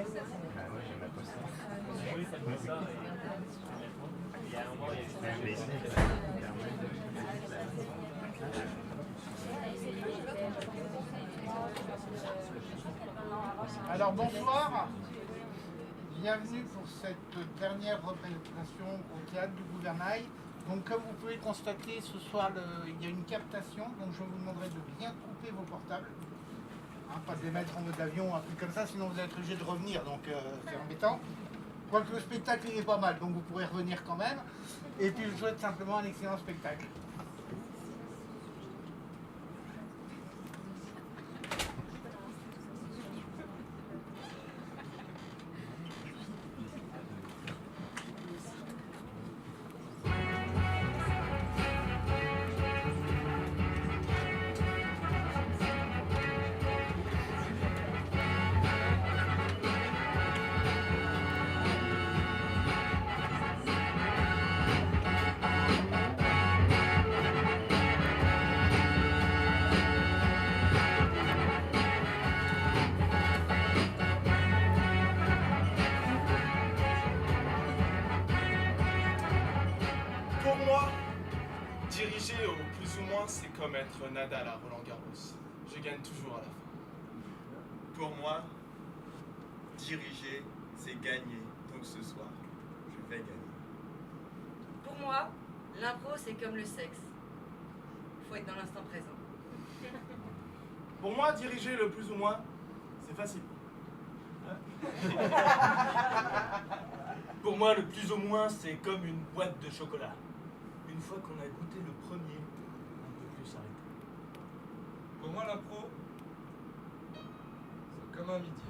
moi j'aime pas ça. Oui, ça fait ça. Il y a un moment, il y a Alors bonsoir, bienvenue pour cette dernière représentation au théâtre du Gouvernail. Donc comme vous pouvez constater, ce soir il y a une captation, donc je vous demanderai de bien couper vos portables. Pas de les mettre en mode avion, un truc comme ça, sinon vous allez être obligé de revenir, donc c'est embêtant. Quoique le spectacle il est pas mal, donc vous pourrez revenir quand même. Et puis je vous souhaite simplement un excellent spectacle. Pour moi, diriger au plus ou moins, c'est comme être Nadal à Roland-Garros. Je gagne toujours à la fin. Pour moi, diriger, c'est gagner. Donc ce soir, je vais gagner. Pour moi, l'impro, c'est comme le sexe. Faut être dans l'instant présent. Pour moi, diriger le plus ou moins, c'est facile. Pour moi, le plus ou moins, c'est comme une boîte de chocolat. Une fois qu'on a goûté le premier, on ne peut plus s'arrêter. Pour moi, l'impro, c'est comme un midi.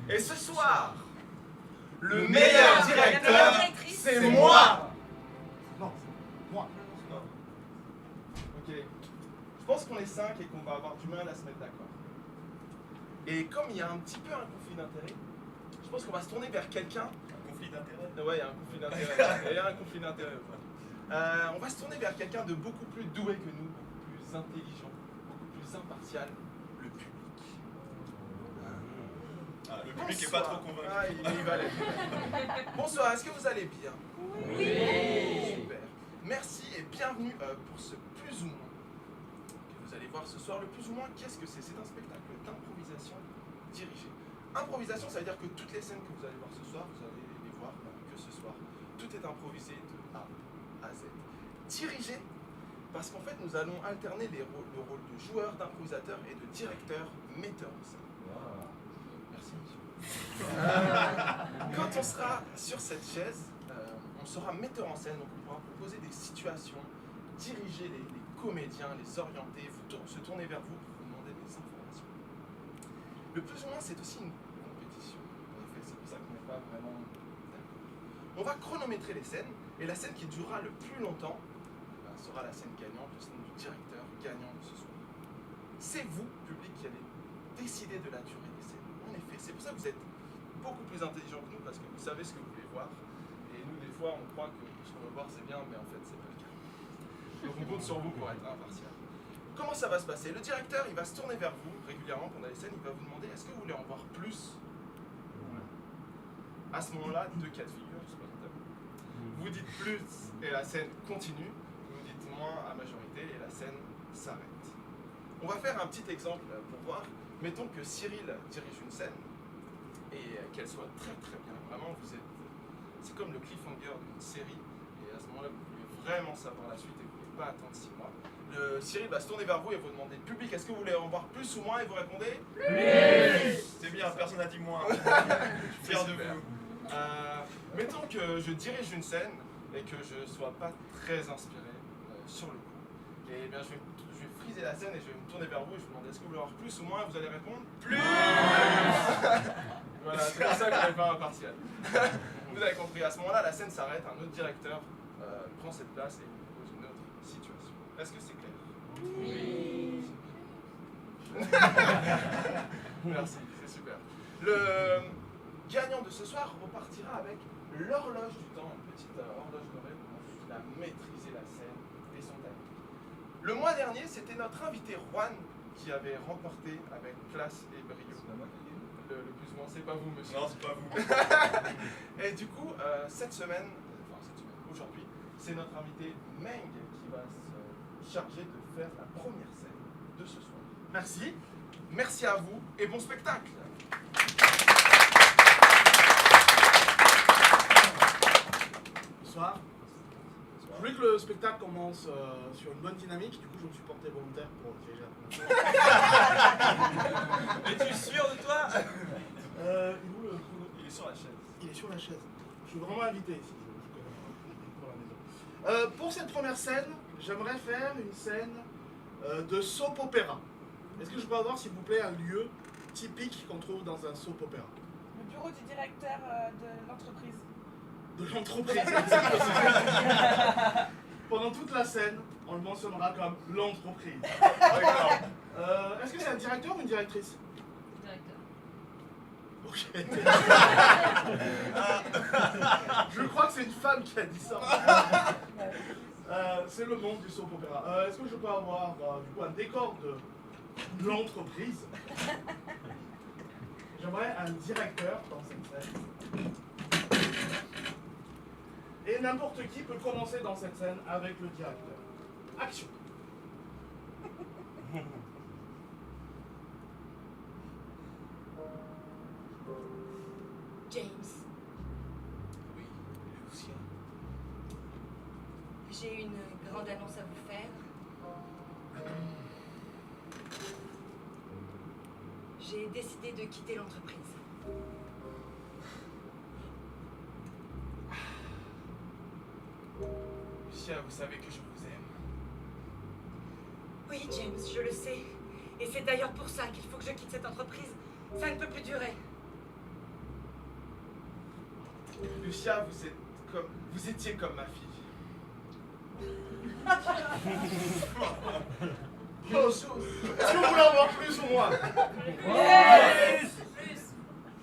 Et ce soir, le meilleur directeur, c'est moi. Non, moi. Non. Ok. Je pense qu'on est 5 et qu'on va avoir du mal à se mettre d'accord. Et comme il y a un petit peu un conflit d'intérêts, je pense qu'on va se tourner vers quelqu'un. Un conflit d'intérêt? Ouais, il y a un conflit d'intérêts. Il y a un conflit d'intérêts. Voilà. On va se tourner vers quelqu'un de beaucoup plus doué que nous, beaucoup plus intelligent, beaucoup plus impartial, le public. Le public n'est pas trop convaincu. Ah, il va aller. Bonsoir, est-ce que vous allez bien? Oui. Super. Merci et bienvenue pour ce plus ou moins que vous allez voir ce soir. Le plus ou moins, qu'est-ce que c'est? C'est un spectacle d'improvisation dirigée. Improvisation, ça veut dire que toutes les scènes que vous allez voir ce soir, vous allez les voir que ce soir. Tout est improvisé de A à Z. Dirigé, parce qu'en fait, nous allons alterner le rôle de joueur, d'improvisateur et de directeur, metteur en scène. Merci, monsieur. Quand on sera sur cette chaise, on sera metteur en scène, donc on pourra proposer des situations, diriger les comédiens, les orienter, se tourner vers vous pour vous demander des informations. Le plus ou moins, c'est aussi une compétition. En effet, c'est pour ça qu'on n'est pas vraiment d'accord. On va chronométrer les scènes, et la scène qui durera le plus longtemps sera la scène gagnante, le scène du directeur gagnant de ce soir. C'est vous, public, qui allez décider de la durée des scènes. En effet, c'est pour ça que vous êtes beaucoup plus intelligent que nous, parce que vous savez ce que vous voulez voir. Et nous, des fois, on croit que ce qu'on veut voir, c'est bien, mais en fait, c'est pas le cas. Donc on compte sur vous pour être impartial. Comment ça va se passer? Le directeur, il va se tourner vers vous régulièrement pendant les scènes, il va vous demander est-ce que vous voulez en voir plus? À ce moment-là, 2 cas de figure, je sais pas tabou. Vous dites plus et la scène continue, vous dites moins à majorité et la scène s'arrête. On va faire un petit exemple pour voir. Mettons que Cyril dirige une scène et qu'elle soit très très bien. Vraiment, c'est comme le cliffhanger d'une série et à ce moment-là, vous voulez vraiment savoir la suite et vous ne pouvez pas attendre 6 mois. Cyril va se tourner vers vous et vous demander public, est-ce que vous voulez en voir plus ou moins? Et vous répondez plus. C'est bien, personne n'a dit moins. Je suis fier de vous. Mettons que je dirige une scène et que je ne sois pas très inspiré sur le coup. Et bien je vais friser la scène et je vais me tourner vers vous et je vous demander est-ce que vous voulez en voir plus ou moins? Vous allez répondre plus. Voilà, c'est pour ça qu'on n'est pas impartial. Vous avez compris, à ce moment-là, la scène s'arrête, un autre directeur prend cette place et vous propose une autre situation. Est-ce que c'est clair? Oui. Merci, c'est super. Le gagnant de ce soir repartira avec l'horloge du temps, une petite horloge dorée pour maîtriser la scène et son timing. Le mois dernier, c'était notre invité Juan qui avez remporté avec classe et brio le plus souvent. C'est pas vous, monsieur. Non, c'est pas vous. Et du coup, cette semaine, aujourd'hui, c'est notre invité Meng qui va se charger de faire la première scène de ce soir. Merci. Merci à vous et bon spectacle. Bonsoir. Je voulais que le spectacle commence sur une bonne dynamique, du coup je me suis porté volontaire pour diriger la première. Es-tu sûr de toi? Il est où le chrono? Il est sur la chaise. Il est sur la chaise. Je suis vraiment invité ici. Je connais dans la maison. Pour cette première scène, j'aimerais faire une scène de soap opéra. Est-ce que je peux avoir, s'il vous plaît, un lieu typique qu'on trouve dans un soap opéra? Le bureau du directeur de l'entreprise. De l'entreprise, exactement. Pendant toute la scène, on le mentionnera comme l'entreprise. D'accord. Est-ce que c'est un directeur ou une directrice? Directeur. Ok. Je crois que c'est une femme qui a dit ça. C'est le monde du soap opéra. Est-ce que je peux avoir du coup un décor de l'entreprise? J'aimerais un directeur dans cette scène. Et n'importe qui peut commencer dans cette scène avec le directeur. Action. James, Oui, Lucien. j'ai une grande annonce à vous faire. J'ai décidé de quitter l'entreprise. Lucia, vous savez que je vous aime. Oui, James, je le sais. Et c'est d'ailleurs pour ça qu'il faut que je quitte cette entreprise. Ça ne peut plus durer. Lucia, vous étiez comme ma fille. Oh, est-ce que vous voulez en voir plus ou moins? Plus.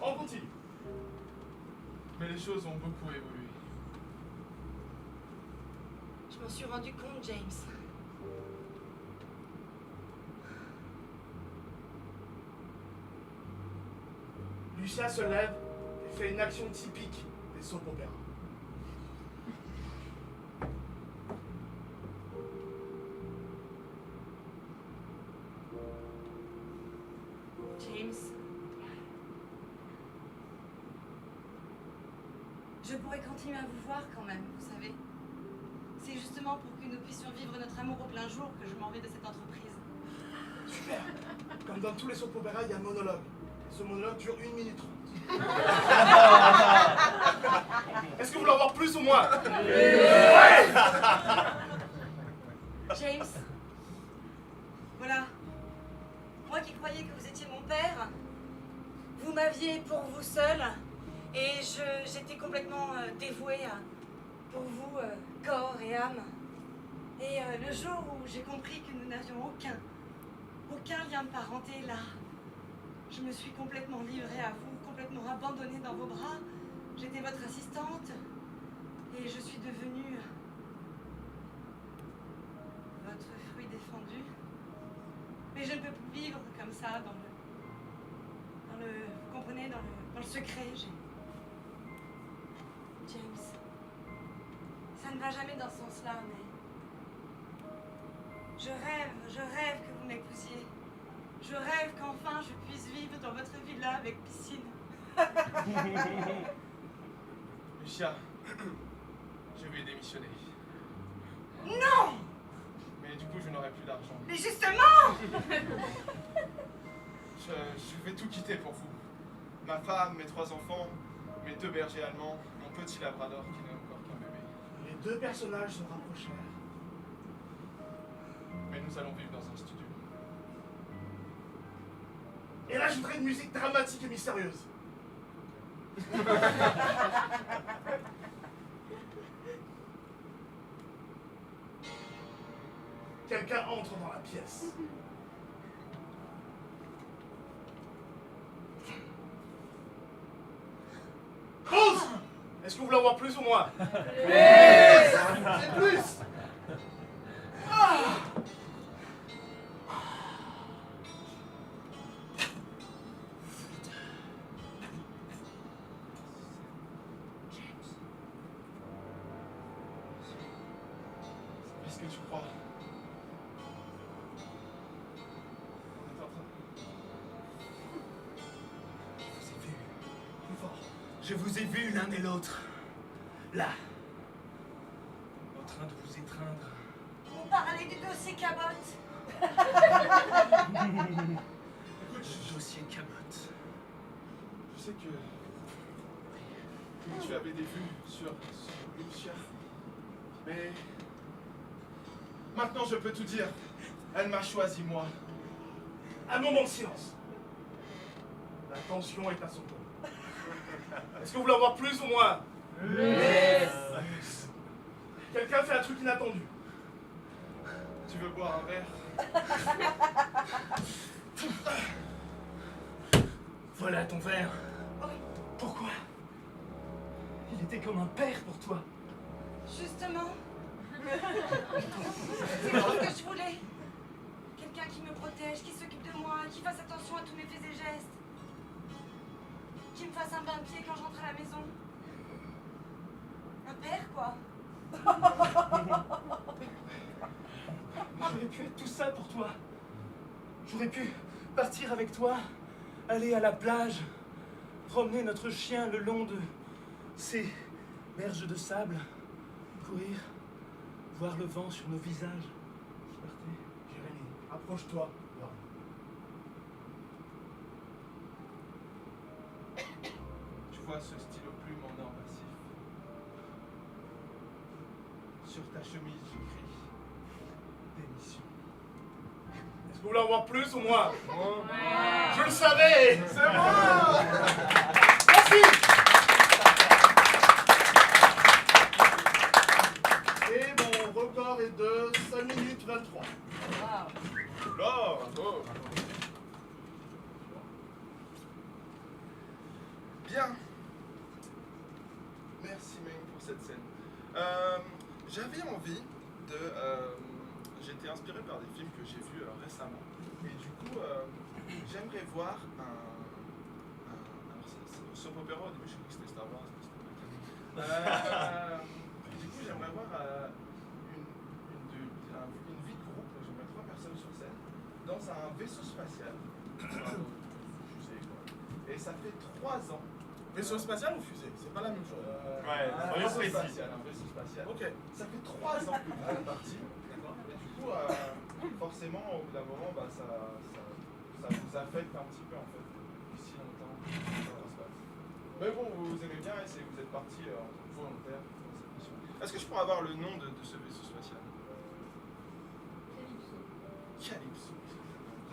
On continue. Mais les choses ont beaucoup évolué. Je m'en suis rendu compte, James. Lucia se lève et fait une action typique des soap opéras. James. Je pourrais continuer à vous voir quand même, vous savez. C'est justement pour que nous puissions vivre notre amour au plein jour que je m'en vais de cette entreprise. Super. Comme dans tous les soap opéras, il y a un monologue. Et ce monologue dure 1 minute 30. Est-ce que vous voulez en voir plus ou moins? Ouais. James. Voilà. Moi qui croyais que vous étiez mon père, vous m'aviez pour vous seul. Et j'étais complètement dévouée pour vous, corps et âme. Et le jour où j'ai compris que nous n'avions aucun lien de parenté, là, je me suis complètement livrée à vous, complètement abandonnée dans vos bras. J'étais votre assistante et je suis devenue votre fruit défendu. Mais je ne peux plus vivre comme ça vous comprenez, dans le secret. James, ça ne va jamais dans ce sens-là, mais je rêve que vous m'épousiez. Je rêve qu'enfin je puisse vivre dans votre villa avec piscine. Lucia, je vais démissionner. Non! Mais du coup, je n'aurai plus d'argent. Mais justement! Je vais tout quitter pour vous. Ma femme, mes 3 enfants, mes 2 bergers allemands, mon petit labrador qui n'est encore qu'un bébé. Les deux personnages se rapprochèrent. Mais nous allons vivre dans un studio. Et là, je voudrais une musique dramatique et mystérieuse. Quelqu'un entre dans la pièce. Pause! Est-ce que vous voulez en voir plus ou moins? C'est plus! ce que tu crois. On est en train. Je vous ai vu. Plus fort. Je vous ai vu l'un et l'autre. Là. En train de vous étreindre. Vous parlez du dossier Cabotte. Écoute, dossier Cabotte. Je sais que tu avais des vues sur Lucia. Mais maintenant je peux tout dire. Elle m'a choisi moi. Un moment de silence. La tension est à son comble. Est-ce que vous voulez en voir plus ou moins? Quelqu'un fait un truc inattendu. Tu veux boire un verre? Voilà ton verre. Pourquoi? Il était comme un père pour toi. Justement. C'est tout ce que je voulais. Quelqu'un qui me protège, qui s'occupe de moi, qui fasse attention à tous mes faits et gestes. Qui me fasse un bain de pied quand je rentre à la maison. Un père, quoi. J'aurais pu être tout ça pour toi. J'aurais pu partir avec toi, aller à la plage, promener notre chien le long de ces berges de sable, courir, voir le vent sur nos visages. Jérémy, approche-toi. Tu vois ce stylo plume en or massif. Sur ta chemise, j'écris démission. Est-ce que vous voulez en voir plus ou moins? Je le savais. C'est moi! Merci. Et mon record est de 5 minutes 23. Là, bravo. Bien. Merci Meng pour cette scène. J'avais envie de... J'étais inspiré par des films que j'ai vus récemment. Et du coup, j'aimerais voir alors, soap opera, au début, je crois que c'était Star Wars. Du coup, j'aimerais voir une vie de groupe. J'aimerais 3 personnes sur scène dans un vaisseau spatial. Fusée, quoi. Et ça fait 3 ans. Vaisseau spatial ou fusée? C'est pas la même chose. Un vaisseau spatial. Ok. Ça fait 3 ans que vous êtes parti. Et du coup, forcément, au bout d'un moment, bah, ça vous affecte un petit peu en fait. Depuis si longtemps, comment ça se passe. Mais bon, vous aimez bien et vous êtes parti en tant que volontaire dans cette mission. Est-ce que je pourrais avoir le nom de ce vaisseau spatial? Calypso.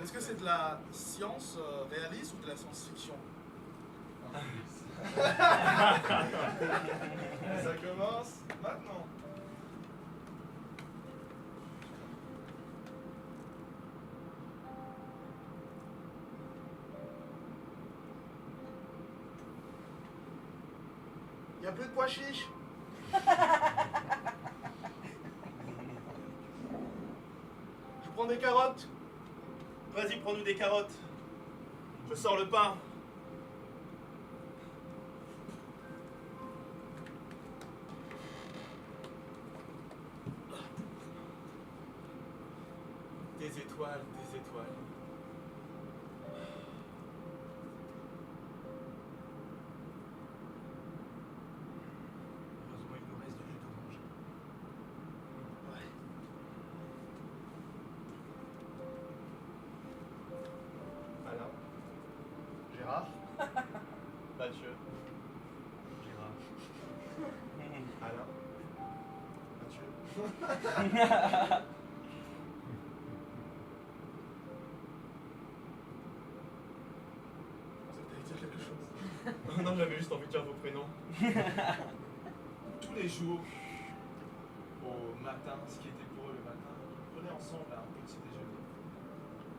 Est-ce que c'est de la science réaliste ou de la science-fiction? Ça commence maintenant. Il n'y a plus de pois chiches. Je prends des carottes. Vas-y, prends-nous des carottes. Je sors le pain. Des étoiles, des étoiles. Heureusement, il nous reste du jus d'orange. Ouais. Alain, Gérard. Mathieu, Gérard. Alain, Mathieu. Vous allez dire quelque chose. Non, j'avais juste envie de dire vos prénoms. Tous les jours, au matin, ce qui était pour eux le matin, ils prenaient ensemble un petit déjeuner.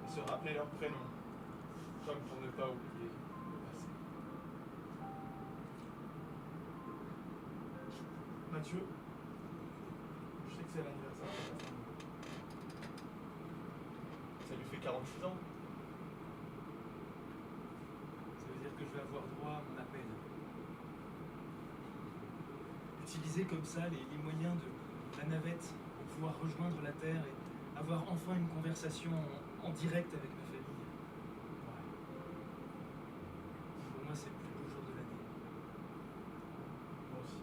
Ils se rappelaient leurs prénoms, comme pour ne pas oublier le passé. Mathieu. Je sais que c'est l'anniversaire de ta femme. Ça lui fait 46 ans. Ça veut dire que je vais avoir droit à mon appel. Utiliser comme ça les moyens de la navette pour pouvoir rejoindre la Terre et avoir enfin une conversation en direct avec ma famille. Ouais. Pour moi, c'est le plus beau jour de l'année. Moi aussi.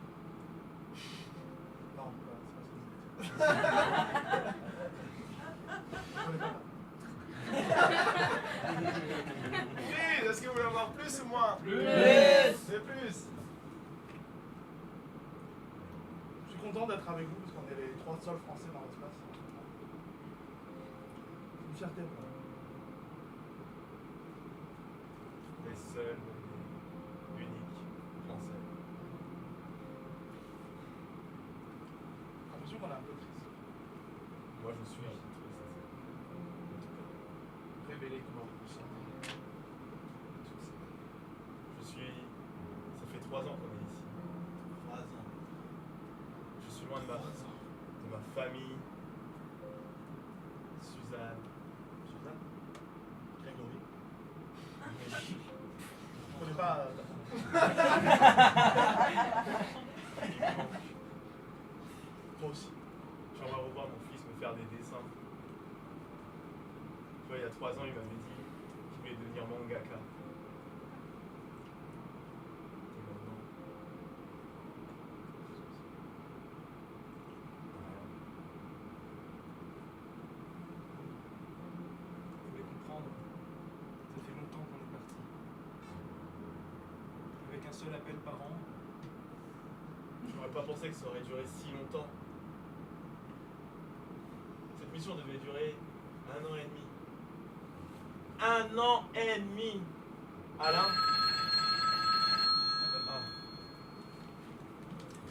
Non, c'est pas ce que je Chris, est-ce que vous voulez en voir plus ou moins? Plus. C'est plus. Je suis content d'être avec vous parce qu'on est les 3 seuls Français dans l'espace. C'est une fierté pour moi. Les seuls, uniques, français. J'ai l'impression qu'on est un peu triste. Moi, je suis un peu triste. Révélez comment vous vous sentez. Ça fait 3 ans qu'on est ici. 3 ans. Je suis loin de ma famille. Suzanne. Suzanne Grégory Je connais pas. Moi aussi. J'aimerais revoir mon fils me faire des dessins. Tu vois, il y a 3 ans, il m'avait dit qu'il voulait devenir mangaka. Et maintenant, Vous pouvez comprendre, ça fait longtemps qu'on est parti. Avec un seul appel par an, j'aurais pas pensé que ça aurait duré si longtemps. Cette mission devait durer 1 an et demi. 1 an et demi. Alain.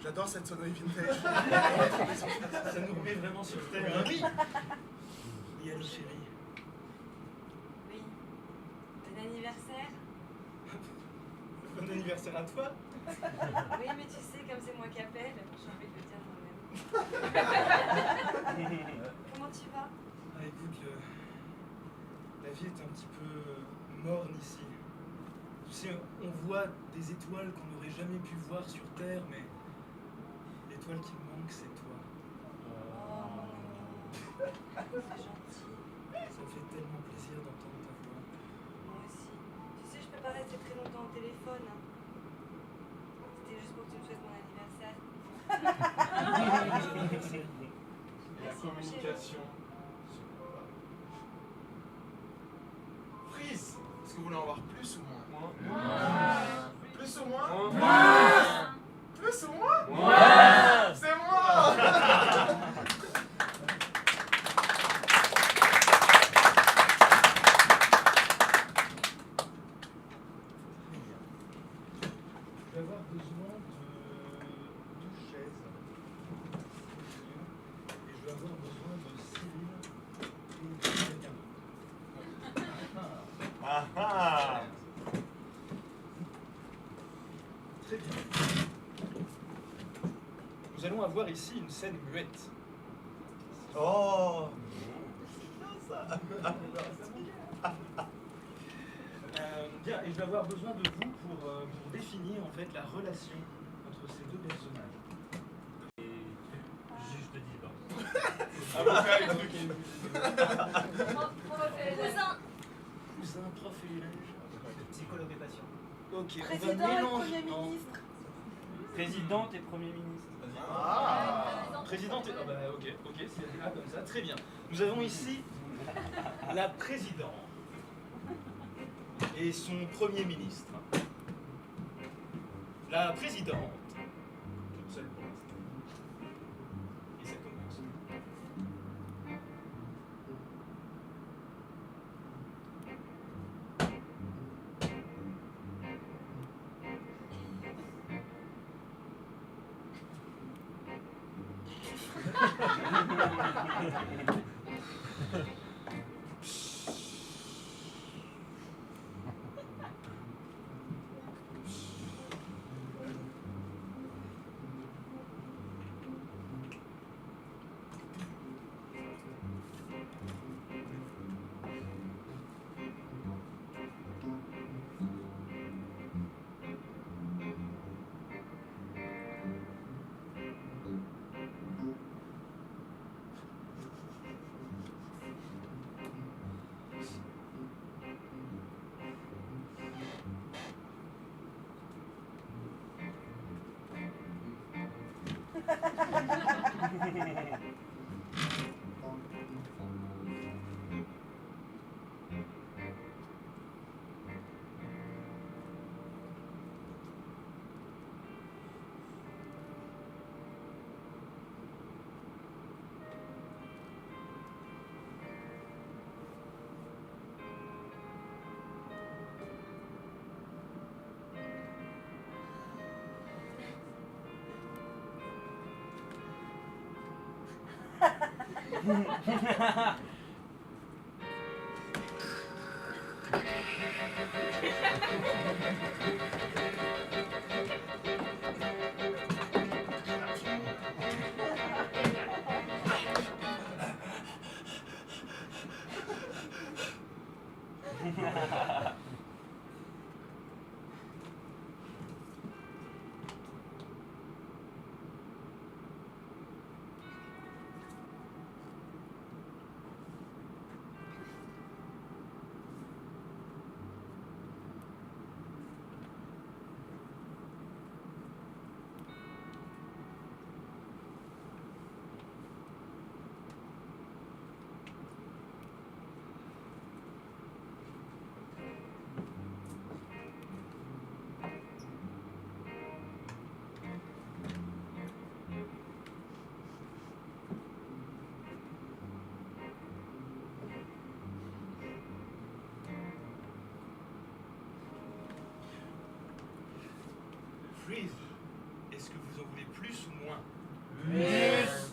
J'adore cette sonnerie vintage. ça nous remet vraiment sur Terre. Oui. Oui, allô chérie. Oui. Bon anniversaire. Bon anniversaire à toi. Oui, mais tu sais, comme c'est moi qui appelle, j'ai envie de le dire moi-même. Comment tu vas? Ah, écoute, la vie est un petit peu morne ici. Tu sais, on voit des étoiles qu'on n'aurait jamais pu voir sur Terre, mais l'étoile qui me manque, c'est toi. Oh, mon ami. C'est gentil. Ça me fait tellement plaisir d'entendre ta voix. Moi aussi. Tu sais, je peux pas rester très longtemps au téléphone. Hein. C'était juste pour que tu me souhaites mon anniversaire. La Merci, mon chéri. communication. Freeze, est-ce que vous voulez en voir plus ou moins? Plus ou moins? Plus ou moins? C'est moi. Je vais avoir besoin de 2 chaises. Et je vais avoir besoin de Cyril et de quelqu'un d'autre. Ah ah. Très bien. Nous allons avoir ici une scène muette. Oh. Bien, et je vais avoir besoin de vous pour définir en fait la relation entre ces 2 personnages. Juge de divan. Avocat et truc. Cousin. Cousin, prof et élève. Psychologue et patient. Ok, on Président va et mélanger. Premier Non. ministre. Présidente et Premier ministre. Présidente et... Ah bah ok, c'est là comme ça, très bien. Nous avons ici la présidente et son premier ministre. La présidente, toute seule pour l'instant. Et ça commence. Freeze, est-ce que vous en voulez plus ou moins? Plus.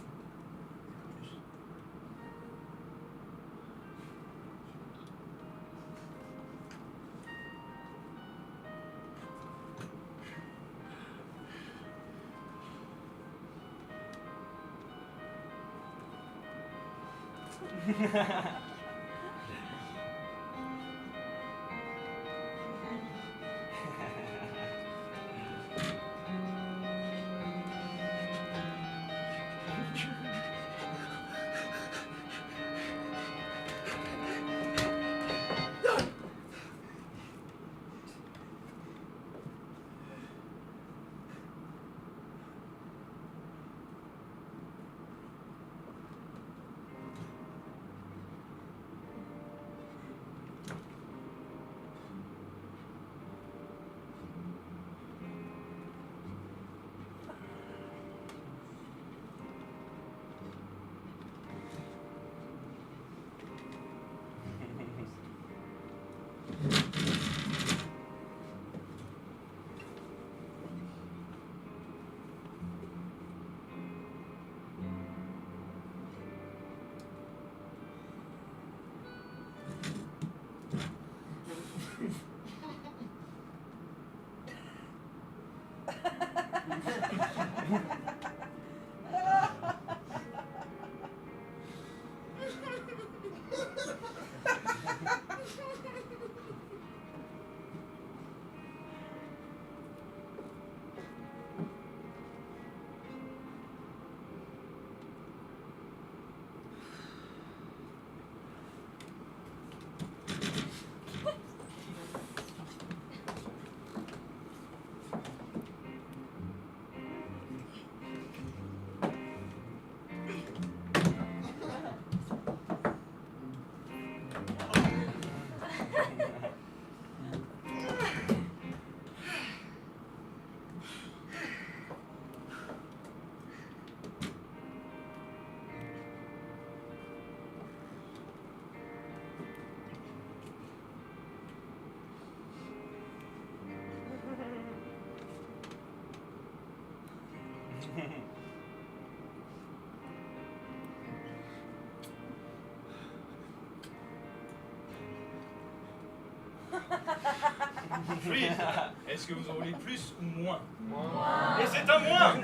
Freeze, est-ce que vous en voulez plus ou moins? Moins. Et c'est un moins.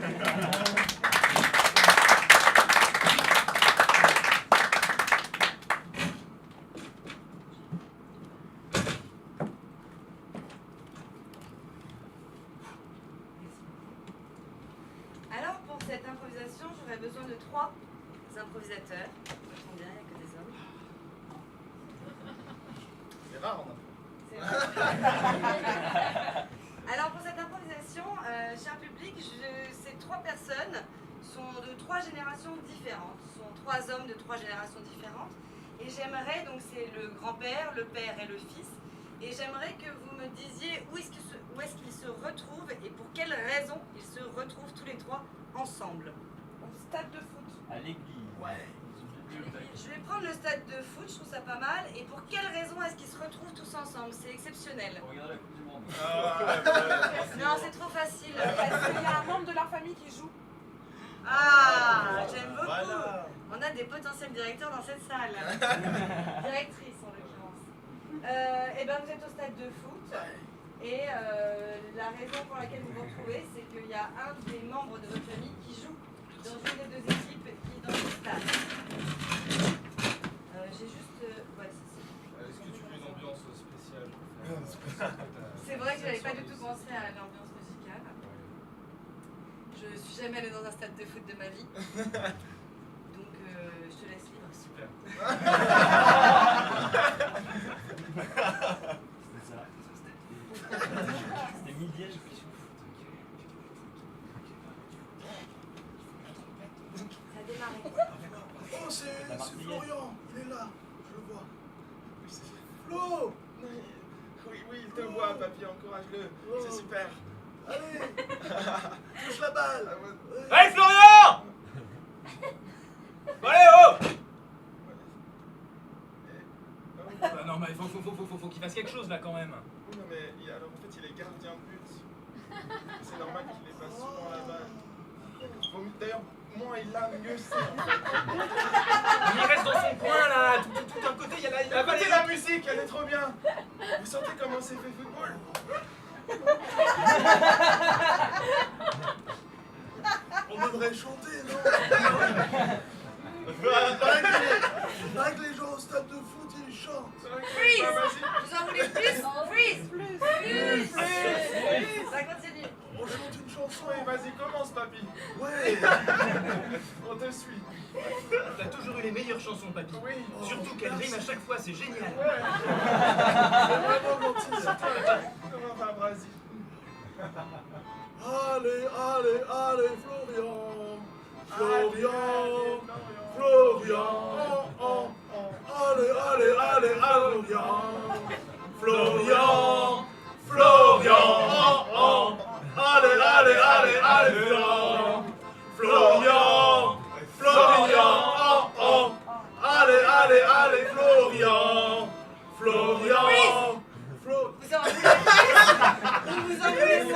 Alors, pour cette improvisation, j'aurais besoin de 3 improvisateurs. J'entends bien, il n'y a que des hommes. C'est rare, on a. C'est vrai. Alors, pour cette improvisation, cher public, ces 3 personnes sont de 3 générations différentes. Ce sont 3 hommes de 3 générations différentes. Et j'aimerais, donc c'est le grand-père, le père et le fils, et j'aimerais que vous me disiez où est-ce qu'ils se retrouvent et pour quelles raisons ils se retrouvent tous les 3 ensemble. Au stade de foot. À l'église. Ouais. Je vais prendre le stade de foot, je trouve ça pas mal. Et pour quelles raisons est-ce qu'ils se retrouvent tous ensemble? C'est exceptionnel. Regarde la Coupe du Monde. Non, c'est trop facile. Parce qu'il y a un membre de leur famille qui joue. Ah, j'aime beaucoup. Voilà. On a des potentiels directeurs dans cette salle. Directrice en l'occurrence. Et ben vous êtes au stade de foot. Et la raison pour laquelle vous vous retrouvez, c'est qu'il y a un des membres de votre famille qui joue dans une des 2 équipes qui est dans le stade. J'ai juste... ouais, Est-ce que tu veux une ambiance spéciale? c'est vrai que je n'avais pas du tout pensé à l'ambiance musicale. Je suis jamais allée dans un stade de foot de ma vie. Donc je te laisse libre. Super. C'était ça. C'était midi, je suis Ça a démarré. Oh, c'est Marseillaise. Florian, il est là, je le vois. Flo! Oui, il te voit, papy, encourage-le. C'est super. Allez! Touche la balle! Hey Florian! Allez, oh! Bah non, mais faut qu'il fasse quelque chose là quand même. Oui, non, mais alors en fait, il est gardien de but. C'est normal qu'il les passe souvent là-bas. D'ailleurs, moins il l'a, mieux c'est. Il reste dans son coin là, tout d'un côté, il y a la... Écoutez la musique, elle est trop bien. Vous sentez comment c'est fait football? On devrait chanter, non? Avec les gens au stade de foot, ils chantent. Freeze! Bah, vas-y. Vous en voulez plus? Freeze! Freeze! Ça continue. On chante une chanson. Oui, vas-y, commence, papy. Ouais. On te suit. T'as toujours eu les meilleures chansons, papy. Oui. Surtout qu'elles riment à chaque fois, c'est génial. C'est vraiment gentil. Comment va, Brasi? Allez, allez, allez, Florian. Florian. Florian. Florian. Allez, allez, allez, Florian. Florian. Florian. Allez, allez, allez, allez, Florian. Florian. Florian. Allez, allez, allez, Florian. Florian. Vous en voulez plus? Vous en voulez plus?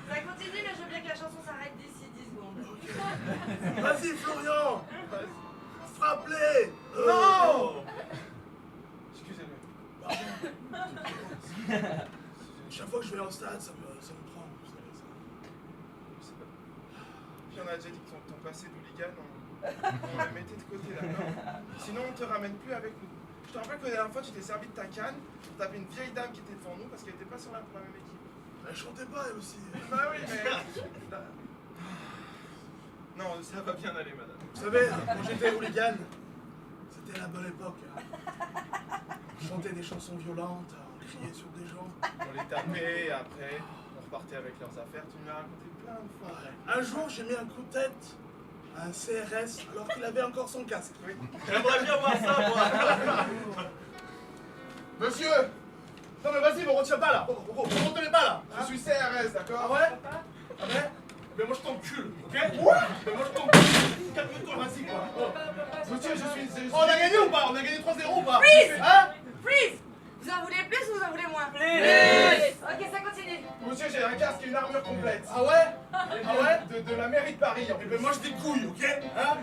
Ça continue, mais je veux bien que la chanson s'arrête d'ici 10 secondes. Vas-y, Florian. Frappe-les. Non. Excusez-moi. Chaque fois que je vais au stade, ça me prend. Vous savez, ça. Puis on a déjà dit que ton passé d'hooligan, on le mettait de côté, d'accord? Sinon, on te ramène plus avec nous. Je te rappelle que la dernière fois, tu t'es servi de ta canne, t'avais une vieille dame qui était devant nous parce qu'elle n'était pas sur la même équipe. Elle chantait pas, elle aussi. Bah oui, mais... Non, ça va bien aller, madame. Vous savez, quand j'étais hooligan, c'était la bonne époque. On chantait des chansons violentes, on criait sur des gens. On les tapait, et après, on repartait avec leurs affaires. Tu me l'as raconté plein de fois. Un jour, j'ai mis un coup de tête à un CRS alors qu'il avait encore son casque. Oui. J'aimerais bien voir ça, moi. Monsieur! Non mais vas-y, me retiens pas là! Vous retenez pas là! Je suis CRS, Ah d'accord? ouais? Ah ouais? Mais moi je t'encule, ok? Mais moi je t'encule! Calme-toi, vas-y quoi! Monsieur, je suis... On a gagné ou pas? On a gagné 3-0 ou pas? Freeze! Hein? Freeze! Vous en voulez plus ou vous en voulez moins? Plus. Ok, ça continue. Monsieur, j'ai un casque et une armure complète. Ah ouais? Ah ouais? De la mairie de Paris. Eh ben moi je des couilles, ok? Hein?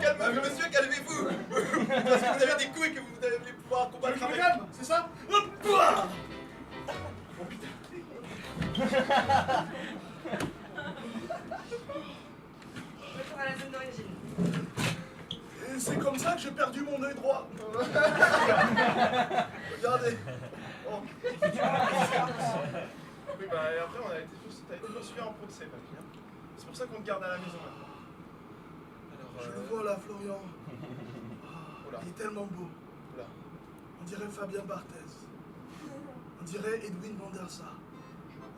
Calme, monsieur, calmez-vous. Parce que vous avez des couilles que vous allez pouvoir Tu veux combattre que je me avec. calme, c'est ça? Hop! Oh putain! Retour à la zone d'origine. Et c'est comme ça que j'ai perdu mon œil droit. Regardez. Oh. Oui, bah, et après, t'as été poursuivi en procès, papy. Hein. C'est pour ça qu'on te garde à la maison maintenant. Alors, Je le vois là, Florian. Oula. Il est tellement beau. Oula. On dirait Fabien Barthez. On dirait Edwin van der Sar.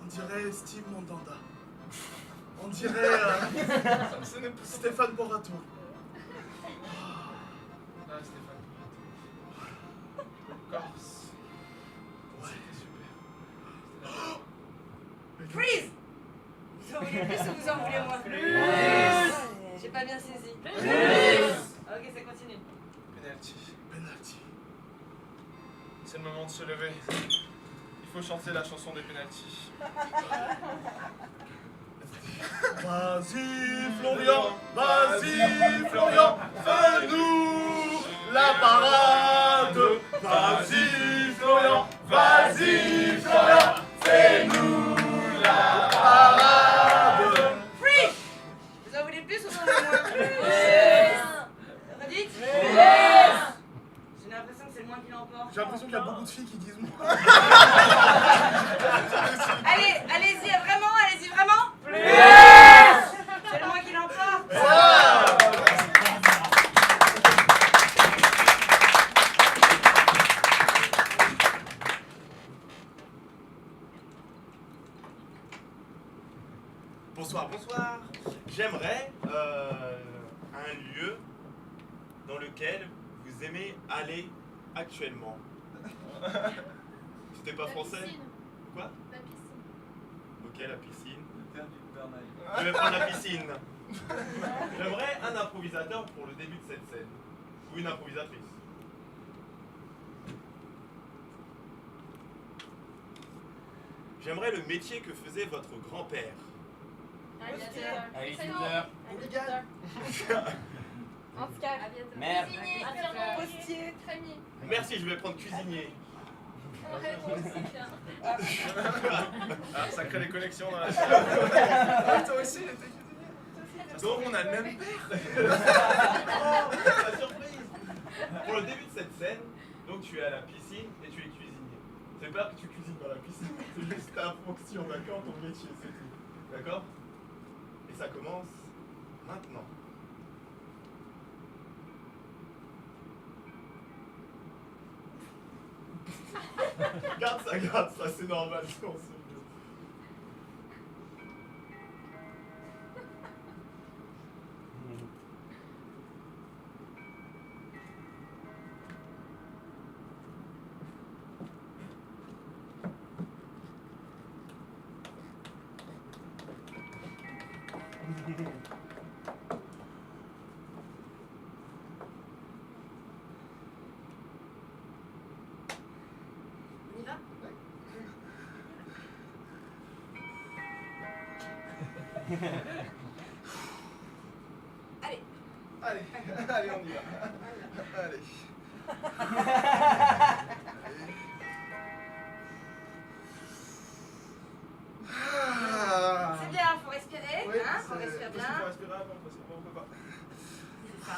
On On dirait Steve Mandanda. On dirait Stéphane Morato. Ah, Stéphane. Corse. Ouais. C'était super. Freeze! Vous en voulez plus ou vous en voulez moins? J'ai pas bien saisi. Ok, ça continue. Penalty. Penalty. C'est le moment de se lever. Il faut chanter la chanson des penalties. Vas-y Florian, vas-y Florian, fais-nous la parade. Vas-y Florian, vas-y Florian, fais-nous la parade. Freeze! Vous en voulez plus ou vous en voulez moins? Redites? J'ai l'impression que c'est le moins qui l'emporte. J'ai l'impression qu'il y a beaucoup de filles qui disent moi. Allez, allez-y, vraiment, allez-y, vraiment? C'est le moins qui l'emporte. Bonsoir, bonsoir. J'aimerais un lieu dans lequel vous aimez aller actuellement. C'était pas français? Quoi? La piscine. Ok, la piscine. Le terme du gouvernail. Je vais prendre la piscine. J'aimerais un improvisateur pour le début de cette scène. Ou une improvisatrice. J'aimerais le métier que faisait votre grand-père. Aviateur. Hooligan. Handicap. Merde. Cuisinier. Postier. Crémier. Merci, je vais prendre cuisinier. Ah, ça crée des connexions dans la salle. Ah, toi aussi, t'es cuisinier. Donc on a le même père. Oh, la surprise. Pour le début de cette scène, donc tu es à la piscine et tu es cuisinier. C'est pas que tu cuisines dans la piscine, c'est juste ta fonction, d'accord, ton métier, c'est tout. D'accord? Et ça commence maintenant. Garde ça, c'est normal, c'est bon, c'est mieux. On y va? Allez. Allez, on y va. Allez. Ah. C'est bien, faut respirer, Oui, hein, faut c'est- respirer parce qu'il faut bien. respirer avant, parce qu'on peut pas. C'est ça.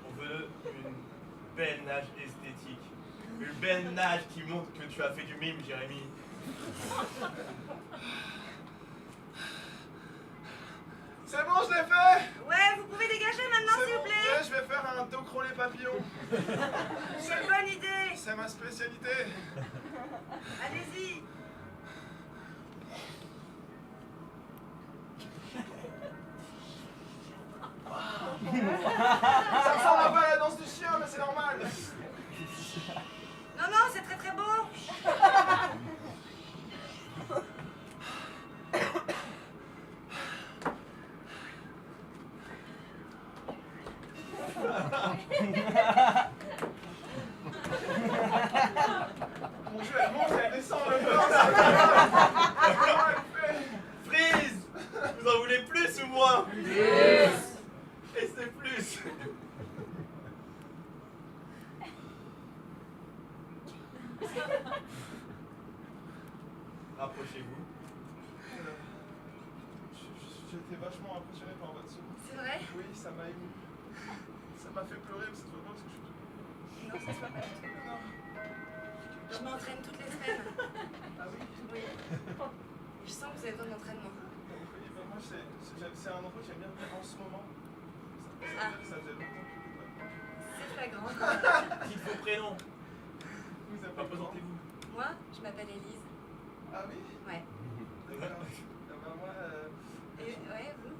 On veut une belle nage esthétique. Une belle nage qui montre que tu as fait du mime, Jérémy. C'est bon, je l'ai fait. Ouais, vous pouvez dégager maintenant, C'est s'il vous bon. plaît. Ouais, je vais faire un dos crawlé papillon. C'est une bonne idée. C'est ma spécialité. Allez-y. Ça ressemble un peu à la danse du chien, mais c'est normal. Non, non, c'est très très beau. Mon Dieu, elle monte et elle descend en même temps. Freeze! Vous en voulez plus ou moins? Et c'est plus. Rapprochez-vous. J'étais vachement impressionné par votre saut. C'est vrai? Oui, ça m'a ému. Ça m'a fait pleurer, mais ça se voit pas parce que je suis... Non, ça se voit pas du tout. Je m'entraîne toutes les semaines. Ah oui? Oui. Je sens que vous avez besoin d'entraînement. Oui, bah moi, c'est un endroit que j'aime bien faire en ce moment. Ah. Ça faisait longtemps que je l'ai pas fait. C'est flagrant. Dites vos prénoms. Vous appelez Représentez-vous. Moi, je m'appelle Élise. comment? Ah oui. Ouais. D'accord. Ah bah moi, Et ouais, vous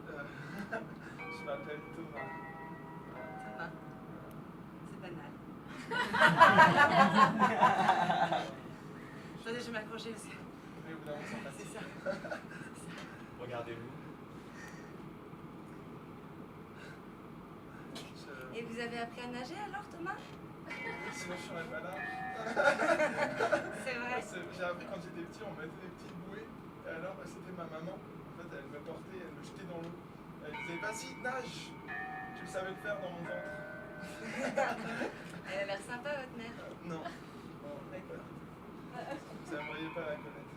je m'appelle Thomas. Thomas. C'est banal. Attendez, je vais m'accrocher parce que Mais au bout d'un moment, ça passe. c'est ça. Regardez-vous. Et vous avez appris à nager alors, Thomas? Sinon, je serais pas là. C'est vrai. J'ai appris quand j'étais petit, on mettait des petites bouées. Et alors, c'était ma maman. En fait, elle me portait, elle me jetait dans l'eau. Elle disait, vas-y, nage. Je le savais le faire dans mon ventre. Elle a l'air sympa, votre mère. Non. D'accord. Vous n'aimeriez pas la connaître.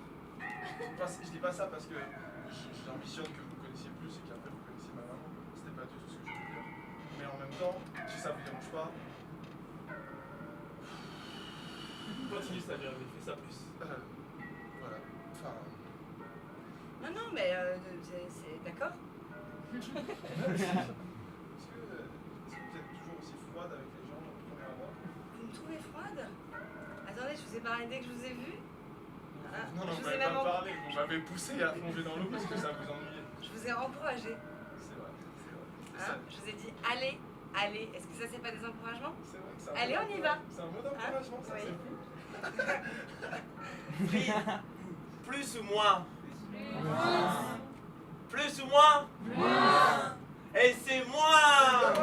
Je dis pas ça parce que j'ambitionne que vous connaissiez plus et qu'après vous connaissiez ma maman. C'était pas du tout ce que je voulais dire. Mais en même temps, si ça vous dérange pas, Continue, ça vient, mais fais ça plus. voilà. Enfin, Non, non, mais c'est d'accord. est-ce que vous êtes toujours aussi froide avec les gens au premier abord? Vous me trouvez froide? Attendez, je vous ai parlé dès que je vous ai vu. Ah, Non, je non, vous vous m'avez ai pas même parlé. Vous m'avez poussé à plonger dans l'eau parce que ça vous ennuyait. je vous ai encouragé. C'est vrai, c'est vrai. Hein, je vous ai dit allez, allez. Est-ce que ça, c'est pas des encouragements? C'est vrai que c'est un Allez, mot on y va. C'est un mot d'encouragement, ça, Oui. c'est fou. Free. Plus ou moins? Plus ou moins? Et c'est moins.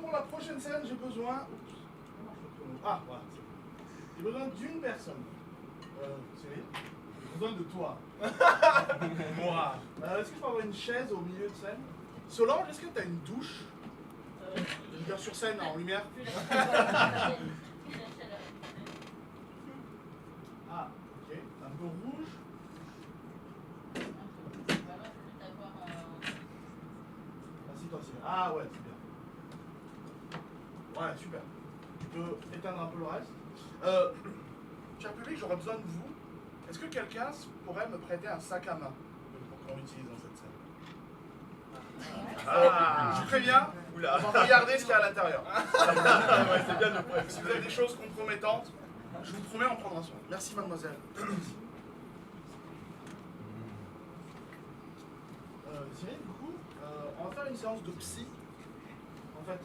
Pour la prochaine scène, j'ai besoin. Oups. Comment je fais le chrono? Ah, voilà. c'est bon. J'ai besoin d'une personne. Cyril, j'ai besoin de toi. Moi. Est-ce que je peux avoir une chaise au milieu de scène? Solange, est-ce que tu as une douche? Je veux dire sur scène, en lumière. Ah, ok. Un peu rouge. Assis-toi, Cyril. Ah ouais, c'est bien. Ouais, super. Tu peux éteindre un peu le reste. Cher public, j'aurais besoin de vous. Est-ce que quelqu'un pourrait me prêter un sac à main pour qu'on l'utilise dans cette scène? Je vous préviens, Oula. on va regarder ce qu'il y a à l'intérieur. Ouais, c'est bien de le prévenir. Si vous avez des choses compromettantes, je vous promets en prendre un soin. Merci, mademoiselle. Cyril, du coup, on va faire une séance de psy. En fait,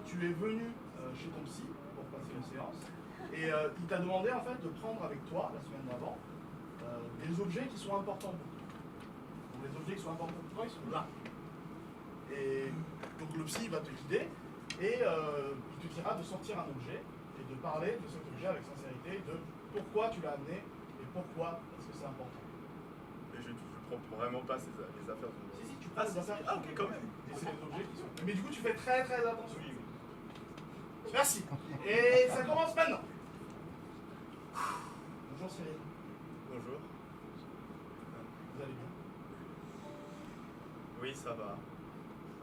tu es venu chez ton psy pour passer une séance. Et il t'a demandé en fait de prendre avec toi, la semaine d'avant, des objets qui sont importants pour toi. Donc les objets qui sont importants pour toi, ils sont là. Et donc le psy va te guider et il te dira de sortir un objet et de parler de cet objet avec sincérité, de pourquoi tu l'as amené et pourquoi est-ce que c'est important. Mais je prends vraiment pas les affaires de Si, tu prends les affaires. Ah, ok, quand même. Et c'est les objets qui sont. Mais du coup, tu fais très très attention. Merci. Et ça commence maintenant. Bonjour Cyril. Bonjour. Vous allez bien? Oui, ça va.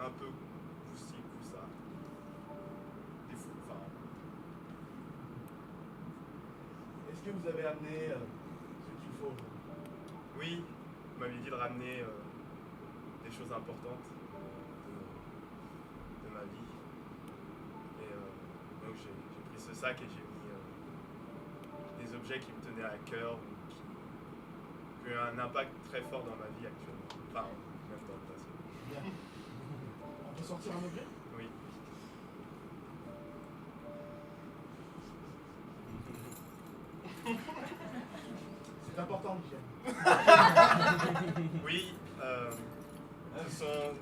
Un peu ci, ça. Des fous, enfin. Est-ce que vous avez amené ce qu'il faut aujourd'hui? Oui, vous m'aviez dit de ramener des choses importantes de ma vie. Et donc j'ai pris ce sac et j'ai mis des objets qui me tenaient à cœur ou qui ont eu un impact très fort dans ma vie actuellement. Enfin, même dans le passé. Bien. On peut sortir un objet? Oui. C'est important, Michel. Oui, ce sont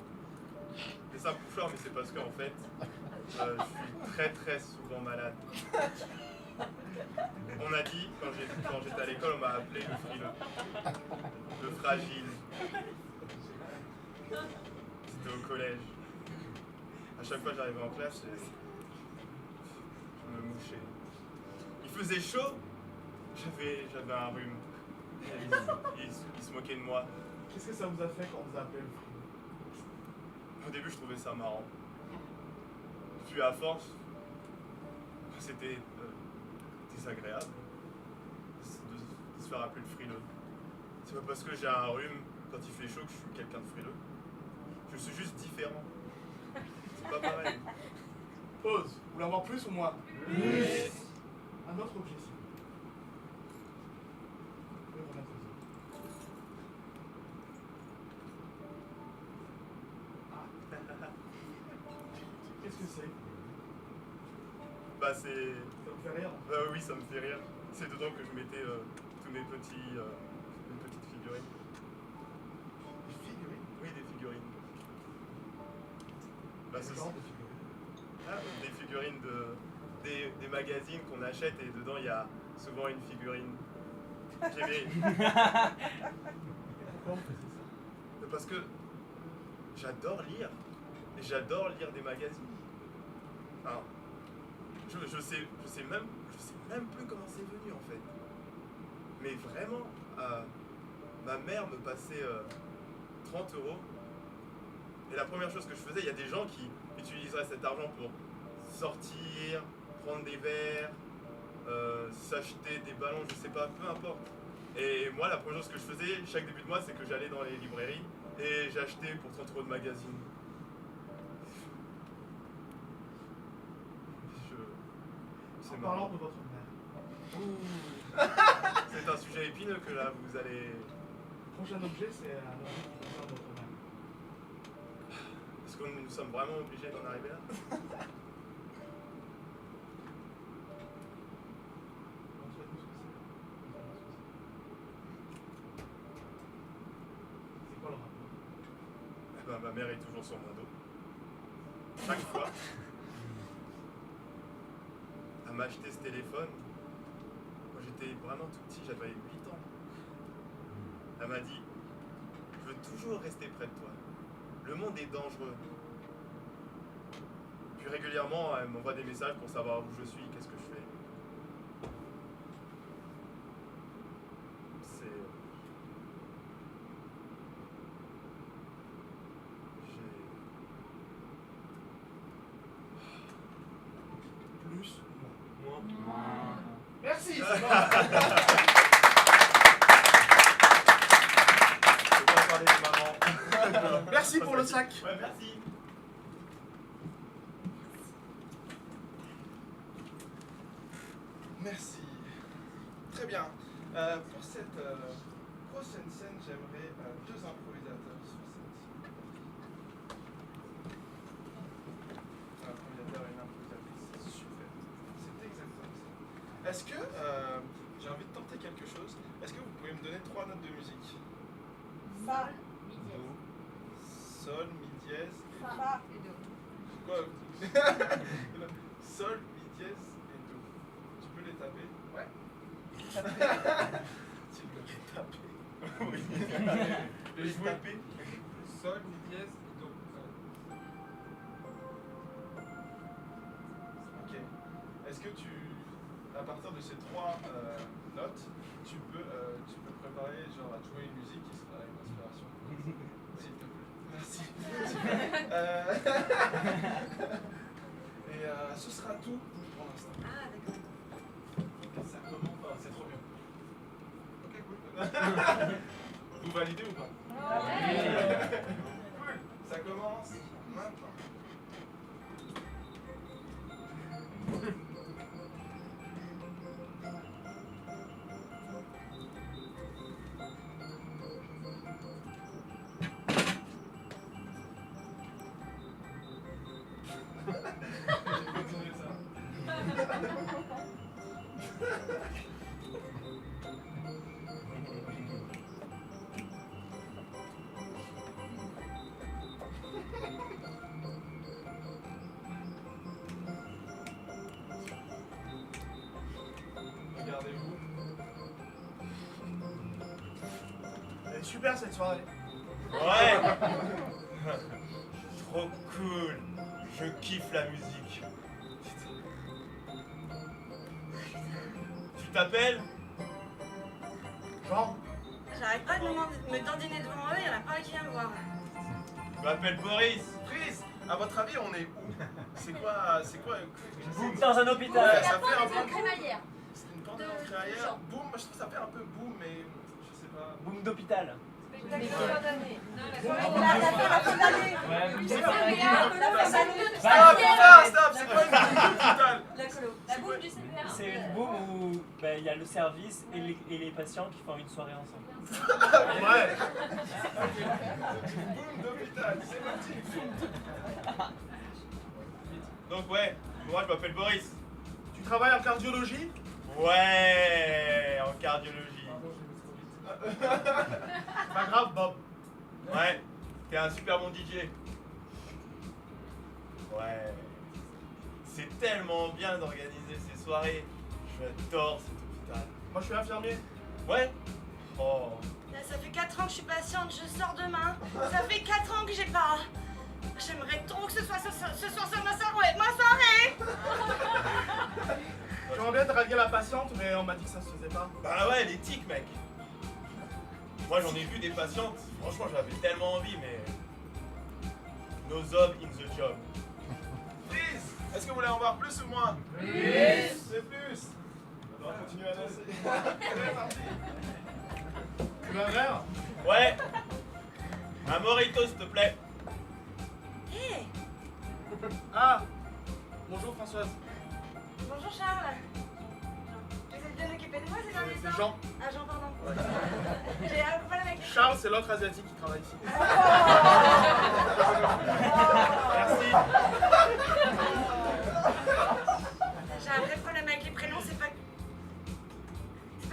des simples mouchoirs, mais c'est parce qu'en fait, je suis très très souvent malade. On a dit, quand j'étais à l'école, on m'a appelé le frileux, le fragile. C'était au collège. À chaque fois que j'arrivais en classe, je me mouchais. Il faisait chaud, j'avais un rhume. Il se moquait de moi. Qu'est-ce que ça vous a fait quand on vous a appelé le frileux? Au début, je trouvais ça marrant. Puis à force, c'était désagréable de se faire appeler le frileux. C'est pas parce que j'ai un rhume quand il fait chaud que je suis quelqu'un de frileux. Je suis juste différent. C'est pas pareil. Pause. Vous voulez en voir plus ou moins? Oui. Un autre objet, s'il vous plaît. Vous pouvez remettre les autres. Qu'est-ce que c'est? Bah c'est... Ça vous fait rire? Oui, ça me fait rire. C'est dedans que je mettais tous mes petites figurines. Des figurines? Oui, des figurines. Bah, Quel genre de figurines? des figurines des magazines qu'on achète et dedans il y a souvent une figurine. Pourquoi vous faisiez ça? Parce que j'adore lire. Et j'adore lire des magazines. Alors, je sais même plus comment c'est venu en fait. Mais vraiment, ma mère me passait 30 €. Et la première chose que je faisais, il y a des gens qui utiliseraient cet argent pour sortir, prendre des verres, s'acheter des ballons, je sais pas, peu importe. Et moi, la première chose que je faisais chaque début de mois, c'est que j'allais dans les librairies et j'achetais pour 30 € de magazines. En C'est parlant marrant. de votre mère. C'est un sujet épineux que là, vous allez... Le prochain objet, c'est un objet qui concerne votre mère. Est-ce que nous sommes vraiment obligés d'en arriver là? Montrez-nous ce que c'est. C'est quoi le rapport? Eh ben, ma mère est toujours sur mon dos. Chaque fois. Elle m'a acheté ce téléphone. Quand j'étais vraiment tout petit, j'avais 8 ans. Elle m'a dit, je veux toujours rester près de toi. Le monde est dangereux. Puis régulièrement, elle m'envoie des messages pour savoir où je suis, qu'est-ce que je fais. C'est... Plus ou moins? Moi. Merci, c'est bon. Je peux pas parler de maman. Merci pour le sac. Ouais, merci. Merci. Très bien. Pour cette prochaine scène, j'aimerais deux improvisateurs sur scène. Un improvisateur et une improvisatrice, c'est super. C'est exactement ça. Est-ce que j'ai envie de tenter quelque chose? Est-ce que vous pouvez me donner 3 notes de musique? Fa, Do, sol, mi dièse. fa, Quoi? Sol, mi dièse et do. Tu peux les taper? Ouais. Tu peux les taper. Oui. Les jouer P. Sol, mi dièse, do. Ok. Est-ce que à partir de ces 3 notes, tu peux préparer genre à jouer une musique qui sera une inspiration? S'il te plaît. Merci. Et ce sera tout pour l'instant. Ah, d'accord. Ça commence pas, c'est trop bien. Ok, cool. Vous validez ou pas? Cool. Ça commence maintenant. Continuez ça. Regardez-vous. Elle est super cette soirée. Ouais. Trop cool. Je kiffe la musique. Tu t'appelles? Jean, J'arrête pas de me dandiner devant eux, il y en a pas un qui vient me voir. Je m'appelle Boris. Prise. À votre avis, on est où? C'est quoi? Dans un Ouais, hôpital. ça fait un peu. crémaillère. C'est une porte de crémaillère. Boum, moi je trouve que ça fait un peu boum, mais je sais pas. Boum d'hôpital. Spectacle de fin d'année. La fin d'année. Ouais, Stop, c'est quoi une boum d'hôpital? La colo. La boule du CPA. c'est une boum où il y a le service et les patients qui font une soirée ensemble. Ouais. Boum d'hôpital, c'est parti. Donc ouais, moi je m'appelle Boris. Tu travailles en cardiologie? Ouais, en cardiologie. Pas grave, Bob. Ouais, t'es un super bon DJ. Ouais. C'est tellement bien d'organiser ces soirées. J'adore cet hôpital. Moi, je suis infirmier. Ouais. Oh. Là, ça fait 4 ans que je suis patiente, je sors demain. Ça fait 4 ans que j'ai pas. J'aimerais trop que ce soit ma soirée. J'aimerais bien draguer la patiente, mais on m'a dit que ça se faisait pas. Bah ouais, les tics, mec. Moi j'en ai vu des patientes, franchement j'avais tellement envie, mais. No job in the job. Freeze, est-ce que vous voulez en voir plus ou moins? Oui. C'est plus. On va continuer à danser. C'est parti. Tu veux un verre? Ouais. Un mojito s'il te plaît. Hé, Ah. Bonjour, Françoise. bonjour Charles. Vous êtes bien occupé de moi ces derniers C'est temps? Jean. Ah Jean, pardon. J'ai un problème avec les... Charles, c'est l'autre asiatique qui travaille ici. Merci. J'ai un vrai problème avec les prénoms, c'est pas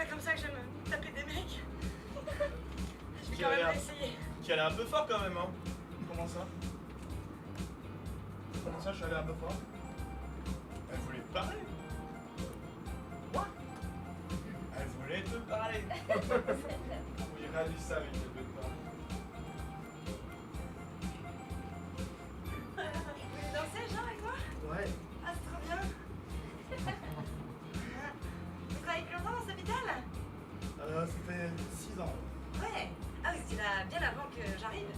comme ça que je me taper des mecs. Je vais quand même essayer. Tu allais un peu fort quand même, hein. Comment ça? Comment ça, je suis allé un peu fort? Elle voulait te parler. Quoi? Elle voulait te parler. Il réalise ça avec les deux de main. Vous voulez danser Jean avec moi? Ouais. Ah c'est trop bien. Vous travaillez plus longtemps dans cet hôpital? Ça fait 6 ans. Ouais. Ah oui, c'était là bien avant que j'arrive.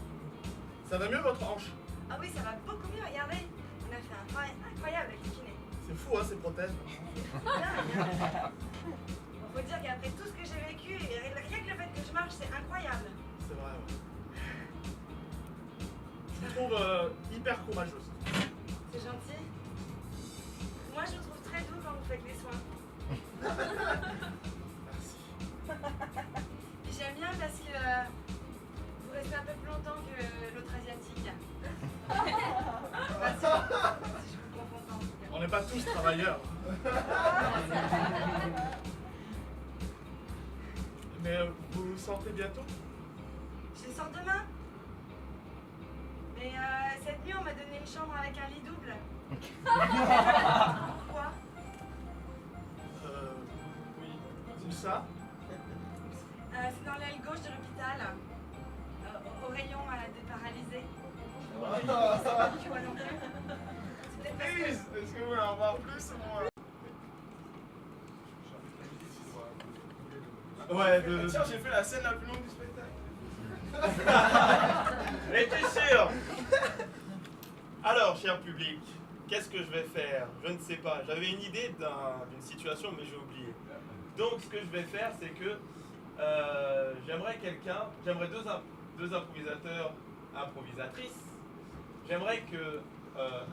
Ça va mieux votre hanche? Ah oui, ça va beaucoup mieux, regardez. On a fait un travail incroyable avec les kinés. C'est fou, hein, ces prothèses. Bien. Faut dire qu'après tout ce que j'ai vécu, rien que le fait que je marche, c'est incroyable. C'est vrai, ouais. Je vous trouve hyper courageuse. C'est gentil. Moi, je vous trouve très doux quand vous faites les soins. Merci. Et j'aime bien parce que vous restez un peu plus longtemps que l'autre asiatique. Enfin, si je vous confonds pas en tout cas. On n'est pas tous travailleurs. Mais vous sortez bientôt? Je sors demain. Mais cette nuit, on m'a donné une chambre avec un lit double. Pourquoi? Oui. Où ça? C'est dans l'aile gauche de l'hôpital. Au rayon des paralysés. Tu vois non plus? C'est peut-être parce que... Freeze, est-ce que vous voulez en voir plus ou moins? Ouais, Tiens, j'ai fait la scène la plus longue du spectacle. Es-tu sûr? Alors, cher public, qu'est-ce que je vais faire? Je ne sais pas. J'avais une idée d'une situation, mais j'ai oublié. Donc, ce que je vais faire, c'est que j'aimerais deux improvisateurs, improvisatrices. J'aimerais que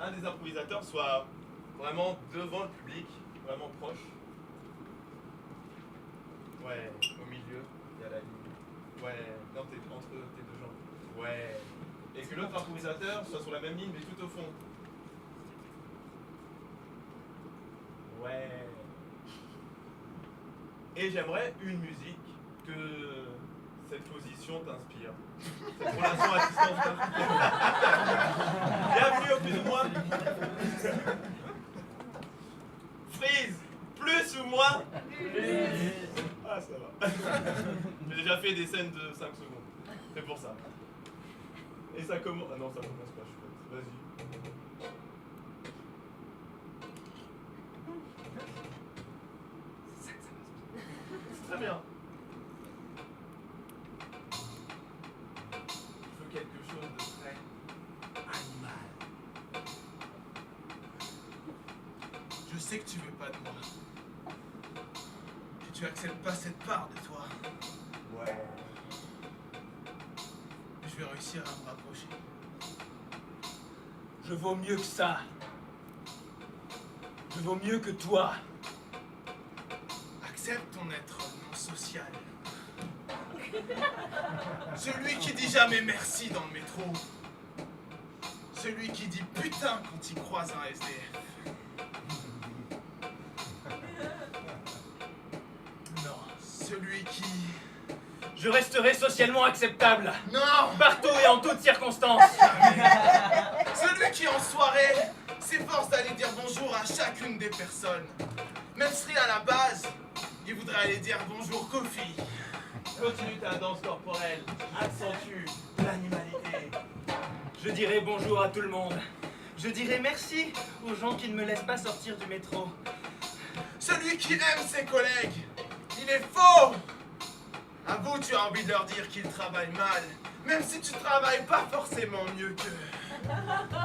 un des improvisateurs soit vraiment devant le public, vraiment proche. Ouais, au milieu, il y a la ligne. Ouais, non, t'es entre tes deux jambes. Ouais. Et que l'autre improvisateur soit sur la même ligne, mais tout au fond. Ouais. Et j'aimerais une musique que cette position t'inspire. Cette relation à distance t'inspire. Bienvenue au plus ou moins. Freeze. Plus ou moins. Ah, ça va. J'ai déjà fait des scènes de 5 secondes. C'est pour ça. Et ça commence. Ah non, ça commence pas, je suis bête. Vas-y. Très bien. Je veux quelque chose de très animal. sais que tu veux pas de moi. Que tu acceptes pas cette part de toi. Ouais. Je vais réussir à me rapprocher. Je vaux mieux que ça. Je vaux mieux que toi. Accepte ton être non social. Celui qui dit jamais merci dans le métro. Celui qui dit putain quand il croise un SDF. Non, celui qui... Je resterai socialement acceptable. Non! Partout et en toutes circonstances. Celui qui en soirée s'efforce d'aller dire bonjour à chacune des personnes. Même si à la base, il voudrait aller dire bonjour qu'aux filles. Continue ta danse corporelle, accentue l'animalité. Je dirai bonjour à tout le monde. Je dirai merci aux gens qui ne me laissent pas sortir du métro. Celui qui aime ses collègues, il est faux! Avoue, tu as envie de leur dire qu'ils travaillent mal, même si tu travailles pas forcément mieux qu'eux.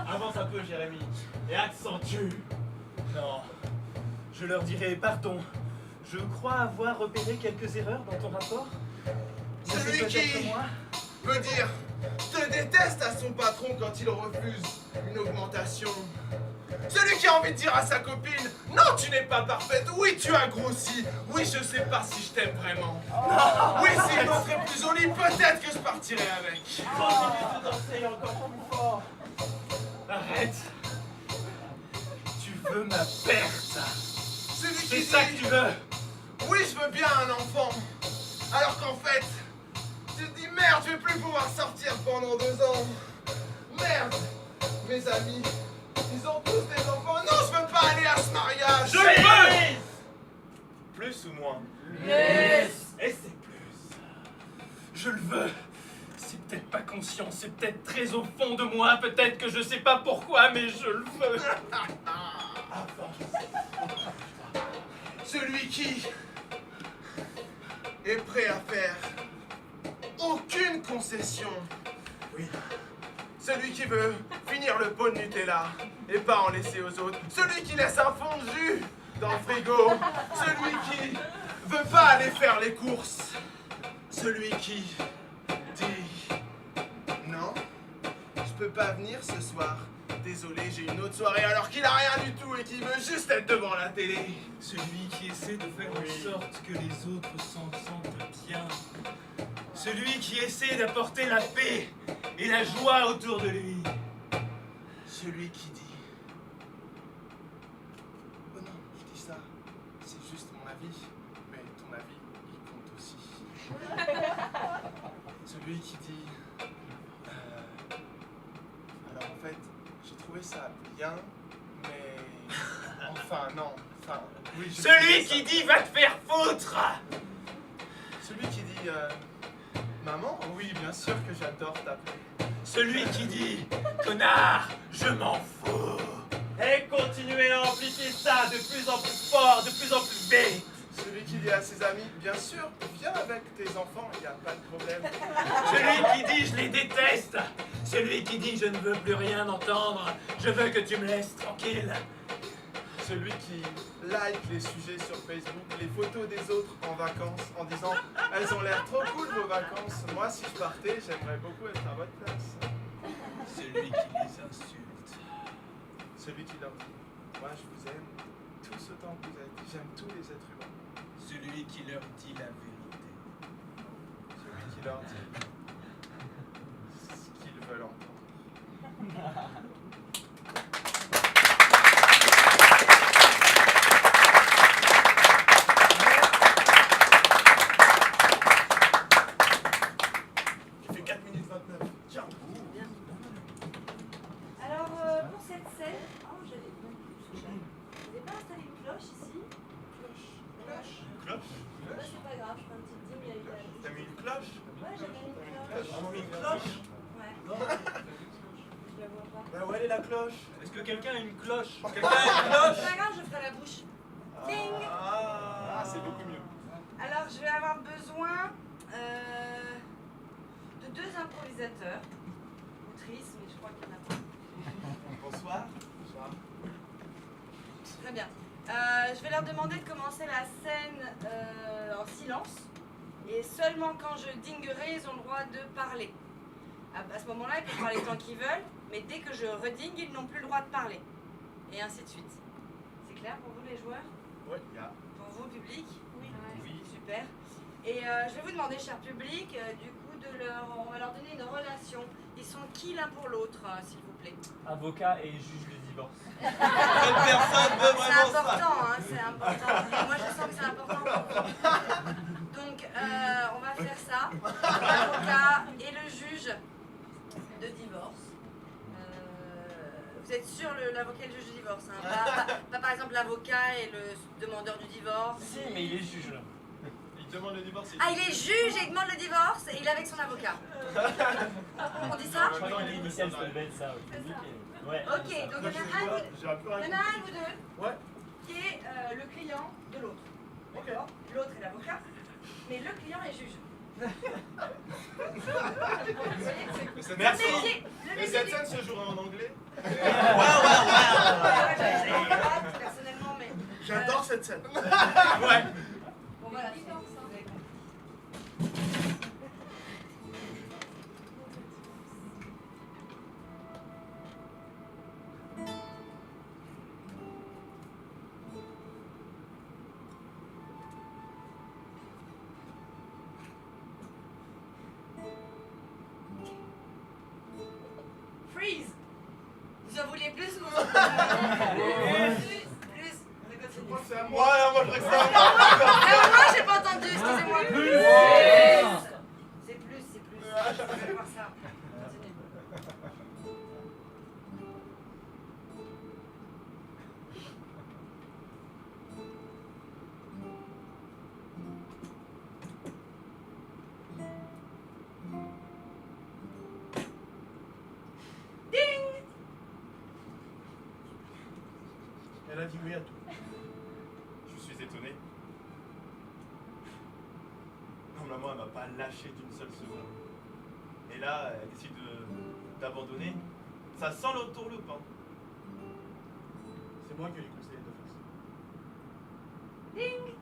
Avance un peu, Jérémy, et accentue. Non, je leur dirai pardon. Je crois avoir repéré quelques erreurs dans ton rapport. C'est Celui peut-être qui moi. peut dire je déteste à son patron quand il refuse une augmentation. Celui qui a envie de dire à sa copine non, tu n'es pas parfaite, oui, tu as grossi, oui, je sais pas si je t'aime vraiment. Oui, si une autre est plus jolie, peut-être que je partirai avec. Continue de danser encore plus fort. Arrête. Tu veux ma perte. Celui C'est qui ça que dit tu veux. oui, je veux bien un enfant, alors qu'en fait, tu te dis merde, je vais plus pouvoir sortir pendant 2 ans. Merde, mes amis, ils ont tous des enfants. Non, je veux pas aller à ce mariage. Je veux. Plus ou moins? Et c'est plus. Je le veux. C'est peut-être pas conscient, c'est peut-être très au fond de moi, peut-être que je sais pas pourquoi, mais je le veux. Celui qui est prêt à faire aucune concession. Oui. Celui qui veut finir le pot de Nutella et pas en laisser aux autres. Celui qui laisse un fond de jus dans le frigo. Celui qui veut pas aller faire les courses. Celui qui dit non, je peux pas venir ce soir. Désolé, j'ai une autre soirée alors qu'il a rien du tout et qu'il veut juste être devant la télé. Celui qui essaie de faire en sorte que les autres s'en sentent bien. Celui qui essaie d'apporter la paix et la joie autour de lui. Celui qui dit oh non, je dis ça, c'est juste mon avis, mais ton avis, il compte aussi. Celui qui dit alors en fait, j'ai trouvé ça bien, mais enfin non, enfin oui. j'ai Celui trouvé qui ça- dit va te faire foutre. Celui qui dit maman, oui, bien sûr que j'adore t'appeler. Celui qui dit connard, je m'en fous. Et continuez à amplifier ça de plus en plus fort, de plus en plus vite. Celui qui dit à ses amis, bien sûr, viens avec tes enfants, il n'y a pas de problème. Celui qui dit je les déteste. Celui qui dit je ne veux plus rien entendre. Je veux que tu me laisses tranquille. Celui qui like les sujets sur Facebook, les photos des autres en vacances, en disant « Elles ont l'air trop cool vos vacances, moi si je partais, j'aimerais beaucoup être à votre place. » Celui qui les insulte. Celui qui leur dit « Moi je vous aime tous autant que vous êtes, j'aime tous les êtres humains. » Celui qui leur dit la vérité. Celui qui leur dit ce qu'ils veulent entendre. Il fait 4 minutes 29. Tiens. Alors, pour cette scène, oh, j'avais pas installé une cloche ici. Cloche. Bah, c'est pas grave, je fais un petit ding avec la bouche. T'as mis une cloche? Ouais, j'avais mis une cloche. On met une cloche. Ouais, je la vois pas. Bah où elle est la cloche? Est-ce que quelqu'un a une cloche? Quelqu'un a une cloche? C'est pas grave, je ferai la bouche. Ding. Ah, c'est beaucoup mieux. Alors, je vais avoir besoin de 2 improvisateurs. Autrices, mais je crois qu'il y en a pas. Bonsoir. Très bien. Je vais leur demander de commencer la scène en silence. Et seulement quand je dinguerai, ils ont le droit de parler. À ce moment-là, ils peuvent parler tant qu'ils veulent, mais dès que je redingue, ils n'ont plus le droit de parler. Et ainsi de suite. C'est clair pour vous les joueurs? Oui. Pour vous, public? Oui. Super. Et je vais vous demander, cher public, du coup, on va leur donner une relation. Ils sont qui l'un pour l'autre, s'il vous plaît? Avocat et juge de divorce. Personne veut C'est vraiment ça. important, hein, c'est important. Et moi, je sens que c'est important pour vous. Donc, on va faire ça. L'avocat et le juge de divorce. Vous êtes sûr, l'avocat et le juge de divorce, hein, pas par exemple l'avocat et le demandeur du divorce. Si, mais il est juge là. Il demande le divorce. Ah, il est juge et il demande le divorce et il est avec son avocat. On dit ça? Je crois que l'initiale, ça devait être ça. Oui. Ouais. Ok, donc il y en a un, de vous deux Ouais. qui est le client de l'autre. D'accord? L'autre est l'avocat, mais le client est juge. Merci. Le Et cette métier scène se jouera en anglais? personnellement, mais... J'adore cette scène. Ouais. Bon, voilà, c'est vous avez compris. Freeze! Vous en vouliez plus ou plus? Je crois que c'est à moi. Moi, moi je reste là. Moi j'ai pas entendu, excusez-moi. C'est plus. Je vais voir ça. Continue. Ding! Elle a dit oui à tout. Je suis étonné. Maman, elle m'a pas lâché d'une seule seconde. Et là, elle décide d'abandonner. Ça sent l'entourloupe, hein. C'est moi qui lui conseillé de faire ça. Ding!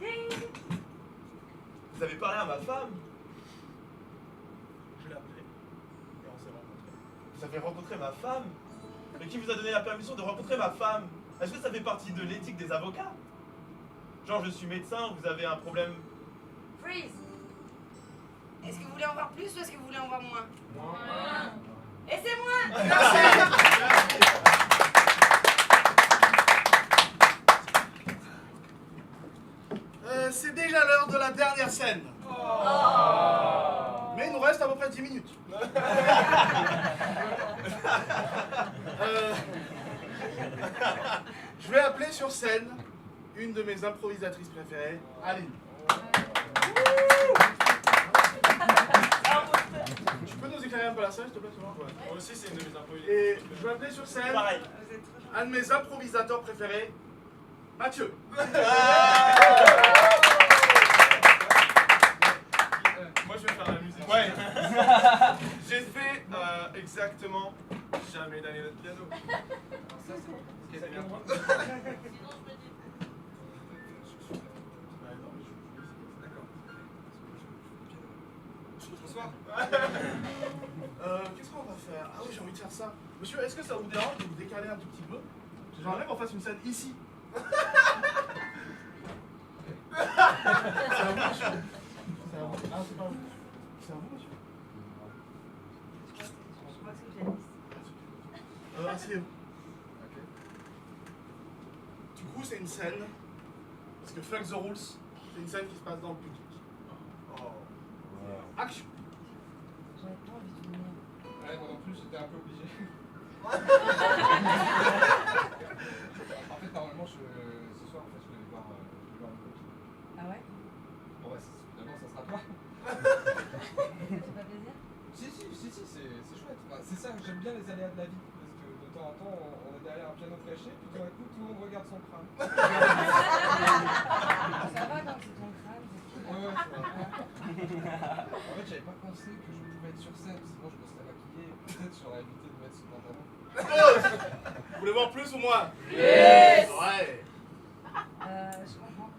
Ding! Vous avez parlé à ma femme? Je l'ai appelé et on s'est rencontrés. Vous avez rencontré ma femme? Mais qui vous a donné la permission de rencontrer ma femme? Est-ce que ça fait partie de l'éthique des avocats? Genre, je suis médecin, vous avez un problème. Freeze! Est-ce que vous voulez en voir plus ou est-ce que vous voulez en voir moins? Moins! Et c'est moins! C'est déjà l'heure de la dernière scène. Mais il nous reste à peu près 10 minutes. Je vais appeler sur scène une de mes improvisatrices préférées, Aline. Tu peux nous éclairer un peu la scène, s'il te plaît, Thomas? Moi aussi, c'est une de mes improvisations. Et je vais appeler sur scène Pareil. un de mes improvisateurs préférés, Mathieu. Moi, je vais faire la musique. Ouais. J'ai fait exactement jamais d'année de piano. Ça, c'est bien. D'accord. Bonsoir. Qu'est-ce qu'on va faire? Ah oui, j'ai envie de faire ça. Monsieur, est-ce que ça vous dérange de vous décaler un tout petit peu? J'aimerais qu'on fasse une scène ici. C'est à vous, monsieur. C'est à vous. Ah, c'est pas vous. C'est à vous, monsieur. Asseyez-vous. Du coup, c'est une scène. Parce que fuck the rules, c'est une scène qui se passe dans le public. Action. J'avais pas envie de venir. Ouais, moi non plus, j'étais un peu obligé. En fait, normalement, ce soir, en fait, je vais voir une copine. Ah ouais? Bon, ouais, finalement, ça sera toi. Ça fait pas plaisir? Si, c'est chouette. Enfin, c'est ça, j'aime bien les aléas de la vie. Parce que de temps en temps, on est derrière un piano caché, puis tout d'un coup, tout le monde regarde son crâne. Ça va quand c'est ton crâne, c'est Ouais, c'est vrai. En fait, j'avais pas pensé que je pouvais être sur scène, sinon je me serais maquillé. Peut-être j'aurais évité de mettre ce pantalon. Vous voulez voir plus ou moins? Yes. Ouais. Je comprends.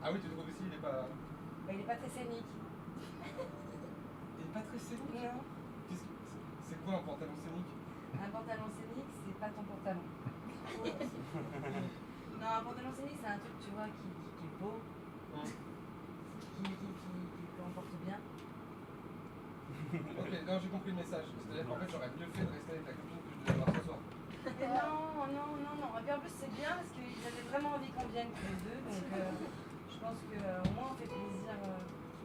Ah oui, tu trouves aussi, il est pas... Mais il est pas très scénique. Il est pas très scénique. Non. C'est quoi un pantalon scénique? Un pantalon scénique, c'est pas ton pantalon. Non, un pantalon scénique, c'est un truc, tu vois, qui est beau, qui comporte bien. Ok, non, j'ai compris le message. C'est-à-dire qu'en fait, j'aurais mieux fait de rester avec la copine que je devais voir ce soir. Et non. Et puis en plus, c'est bien parce qu'ils avaient vraiment envie qu'on vienne tous les deux. Donc je pense qu'au moins on fait plaisir.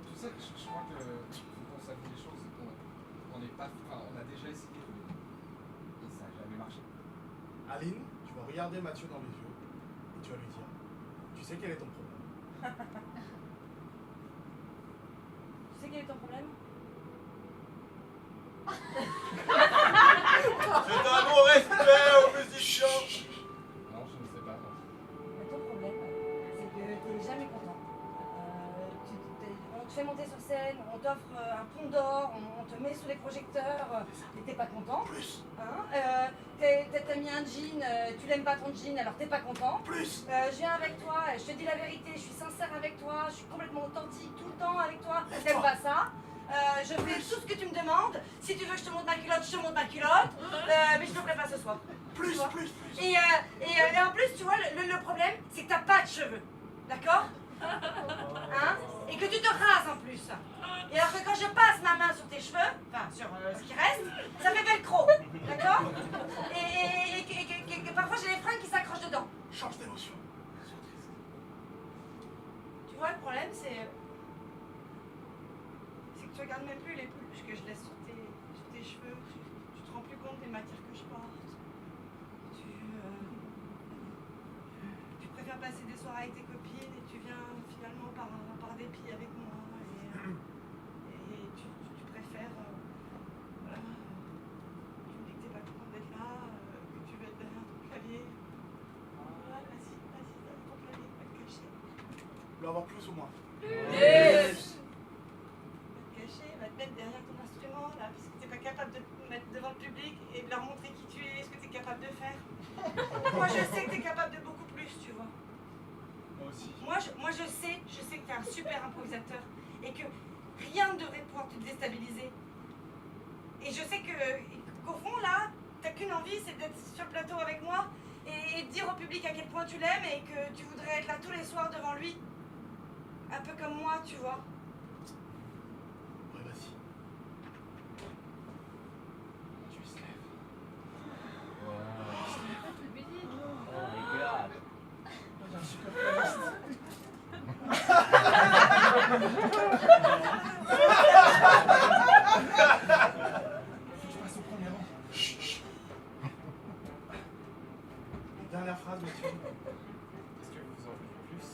Tu sais, je crois que faut qu'on s'avoue les choses, c'est qu'on n'est pas... Enfin, on a déjà essayé et ça n'a jamais marché. Aline, tu vas regarder Mathieu dans les yeux et tu vas lui dire, tu sais quel est ton problème? Tu sais quel est ton problème? C'est un bon respect aux musiciens. Non, je ne sais pas. Non. Ton problème, c'est que tu n'es jamais content. On te fait monter sur scène, on t'offre un pont d'or, on te met sous les projecteurs et t'es pas content. Plus. Hein, t'as mis un jean, tu l'aimes pas ton jean, alors t'es pas content. Plus. Je viens avec toi, je te dis la vérité, je suis sincère avec toi, je suis complètement authentique tout le temps avec toi. T'aimes pas ça. Je fais tout ce que tu me demandes. Si tu veux que je te montre ma culotte, je te montre ma culotte. Mais je ne le ferai pas ce soir. Plus. Et en plus, tu vois, le problème, c'est que t'as pas de cheveux. D'accord? Hein? Et que tu te rases en plus. Et alors que quand je passe ma main sur tes cheveux, enfin sur ce qui reste, ça fait velcro. D'accord? Et que parfois j'ai les fringues qui s'accrochent dedans. Change d'émotion. Tu vois, le problème, c'est que tu regardes même plus les peluches que je laisse sur tes cheveux. Tu te rends plus compte des matières que je porte. Tu préfères passer des soirées avec tes copines et tu viens finalement par dépit avec moi. Et tu préfères... voilà, tu me dis que t'es pas content d'être là, que tu veux être derrière ton clavier. Voilà, vas-y, derrière ton clavier, va te cacher. Vous voulez avoir plus ou moins? Yes. Va te mettre derrière ton instrument là, puisque tu n'es pas capable de te mettre devant le public et de leur montrer qui tu es, ce que tu es capable de faire. Moi je sais que tu es capable de beaucoup plus, tu vois. Moi aussi. Moi je sais que tu es un super improvisateur et que rien ne devrait pouvoir te déstabiliser. Et je sais qu'au fond là, tu n'as qu'une envie, c'est d'être sur le plateau avec moi et de dire au public à quel point tu l'aimes et que tu voudrais être là tous les soirs devant lui. Un peu comme moi, tu vois. Dernière phrase, Mathieu. Est-ce que vous en voulez plus?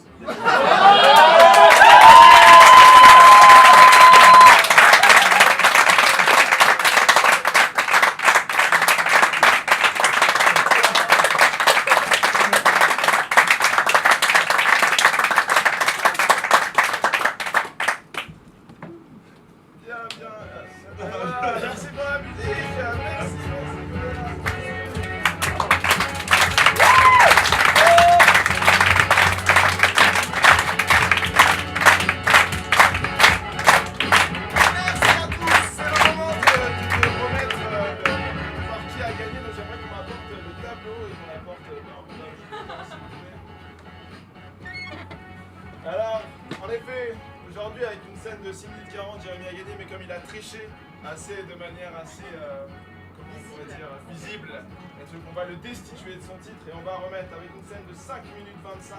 Merci pour la musique. Merci. Alors, en effet, aujourd'hui avec une scène de 6 minutes 40, Jérémy a gagné, mais comme il a triché de manière assez, comment on pourrait dire, visible, on va le destituer de son titre et on va remettre avec une scène de 5 minutes 25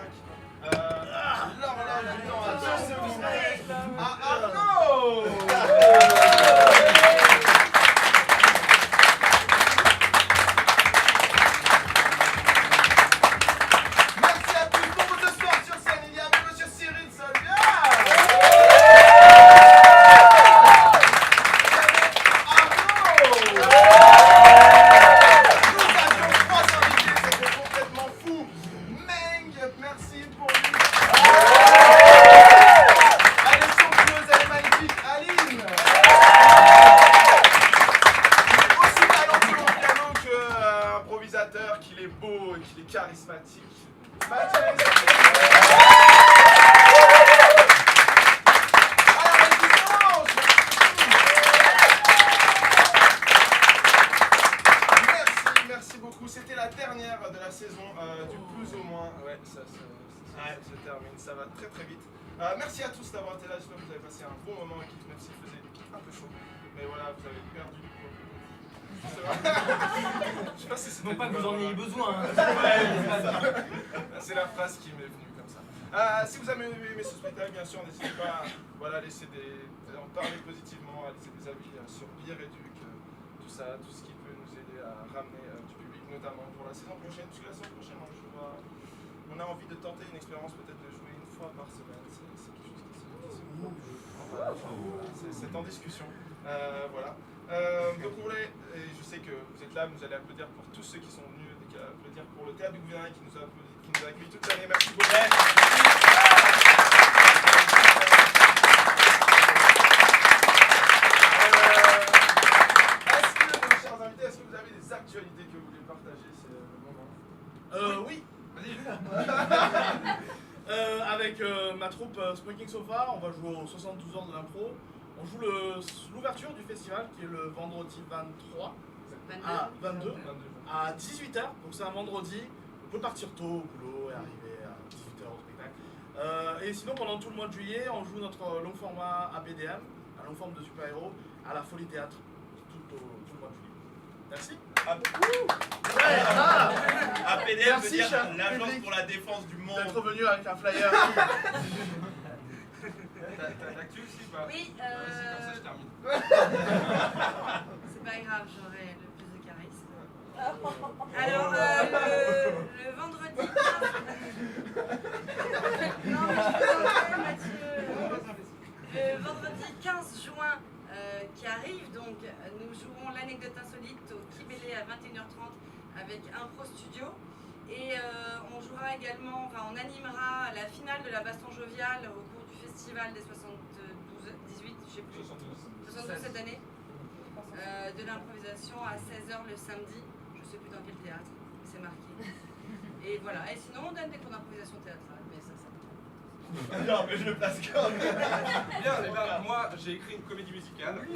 l'horloge du temps à Arnaud. Merci à tous pour ce soir sur scène. Il y a Monsieur Cyril Solvia. Merci pour lui. réalisateur, qu'il est beau et qu'il est charismatique. Mathias. Merci beaucoup. C'était la dernière de la saison du plus ou moins. Ouais, ça se termine, ça va très très vite. Merci à tous d'avoir été là, j'espère que vous avez passé un bon moment, même s'il faisait un peu chaud. Mais voilà, vous avez perdu du poids. Je sais pas si c'est Non pas que vous en ayez besoin. C'est la phrase qui m'est venue comme ça. Si vous avez aimé ce spectacle, bien sûr, n'hésitez pas à laisser en parler positivement, à laisser des avis sur Beer Éduc, tout ça, tout ce qui peut nous aider à ramener du public, notamment pour la saison prochaine. Parce que la saison prochaine, on a envie de tenter une expérience, peut-être de jouer une fois par semaine. C'est quelque chose qui c'est en discussion. Voilà. Donc on voulait, et je sais que vous êtes là, vous allez applaudir pour tous ceux qui sont venus, applaudir pour le théâtre du gouvernement qui nous a accueillis toute l'année. Merci beaucoup. Est-ce que, mes chers invités, est-ce que vous avez des actualités que vous voulez partager? C'est le moment. Oui. Vas-y. Avec ma troupe Smoking Sofa, on va jouer aux 72 heures de l'impro. On joue l'ouverture du festival qui est le vendredi 23 à 22 à 18h. Donc c'est un vendredi, on peut partir tôt au boulot et arriver à 18h au spectacle. Et sinon pendant tout le mois de juillet, on joue notre long format ABDM, un long forme de super-héros, à la Folie Théâtre tout le mois de juillet. Merci. APDM veut Merci, dire cher l'Agence public, pour la défense du monde. d'être venu avec un flyer. T'as l'actu aussi ou pas? Oui, Vas-y, comme ça je termine. c'est pas grave, j'aurai le plus de charisme. Alors, le vendredi 15... Non, mais je peux Mathieu. Le vendredi 15 juin qui arrive, donc, nous jouerons l'anecdote insolite au Kibélé à 21h30 avec Impro Studio. Et on jouera également, enfin on animera la finale de la baston joviale au cours du festival des 18, je sais plus, 72 cette année, de l'improvisation à 16h le samedi, je sais plus dans quel théâtre, mais c'est marqué. Et voilà, et sinon on donne des cours d'improvisation théâtrale, mais ça. Non, mais je le place quand même. Bien, et ben, moi j'ai écrit une comédie musicale.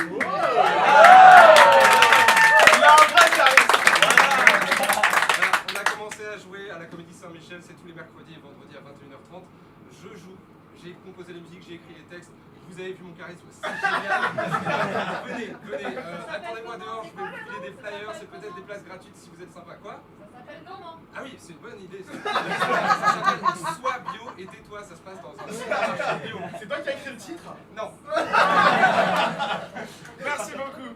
On a commencé à jouer à la Comédie Saint-Michel, c'est tous les mercredis et vendredis à 21h30. Je joue, j'ai composé les musiques, j'ai écrit les textes. Vous avez vu mon charisme, c'est génial. Venez, attendez-moi dehors, je vais vous filer des flyers, c'est peut-être des places gratuites si vous êtes sympa. Quoi? Ça s'appelle Normand. Ah oui, c'est une bonne idée. Ça s'appelle Sois bio et tais-toi, ça se passe dans un supermarché bio. C'est toi qui as écrit le titre? Non. Merci beaucoup.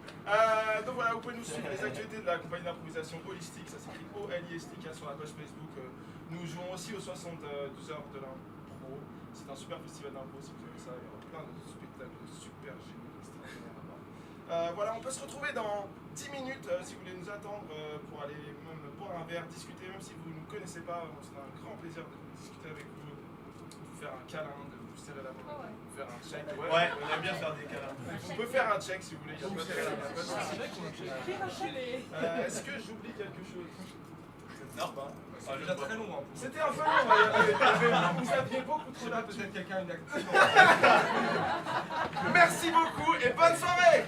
Donc voilà, vous pouvez nous suivre les actualités de la compagnie d'improvisation holistique, ça s'écrit OLISTIK sur la page Facebook. Nous jouons aussi aux 72 heures de l'impro. C'est un super festival d'impro si vous avez ça, il y aura plein de spectacles super géniaux, extraordinaires à voir. Voilà, on peut se retrouver dans 10 minutes si vous voulez nous attendre pour aller même boire un verre, discuter, même si vous ne nous connaissez pas, on sera un grand plaisir de discuter avec vous, de vous faire un câlin, de vous serrer la main, de vous faire un check. Ouais, on aime bien faire des câlins. On peut faire un check si vous voulez, il y a pas de Est-ce que j'oublie quelque chose? Non, pas. C'est déjà très long. Hein, C'était un peu long, vous aviez beaucoup je trop sais pas, d'actu. peut-être quelqu'un a une activité. Merci beaucoup et bonne soirée!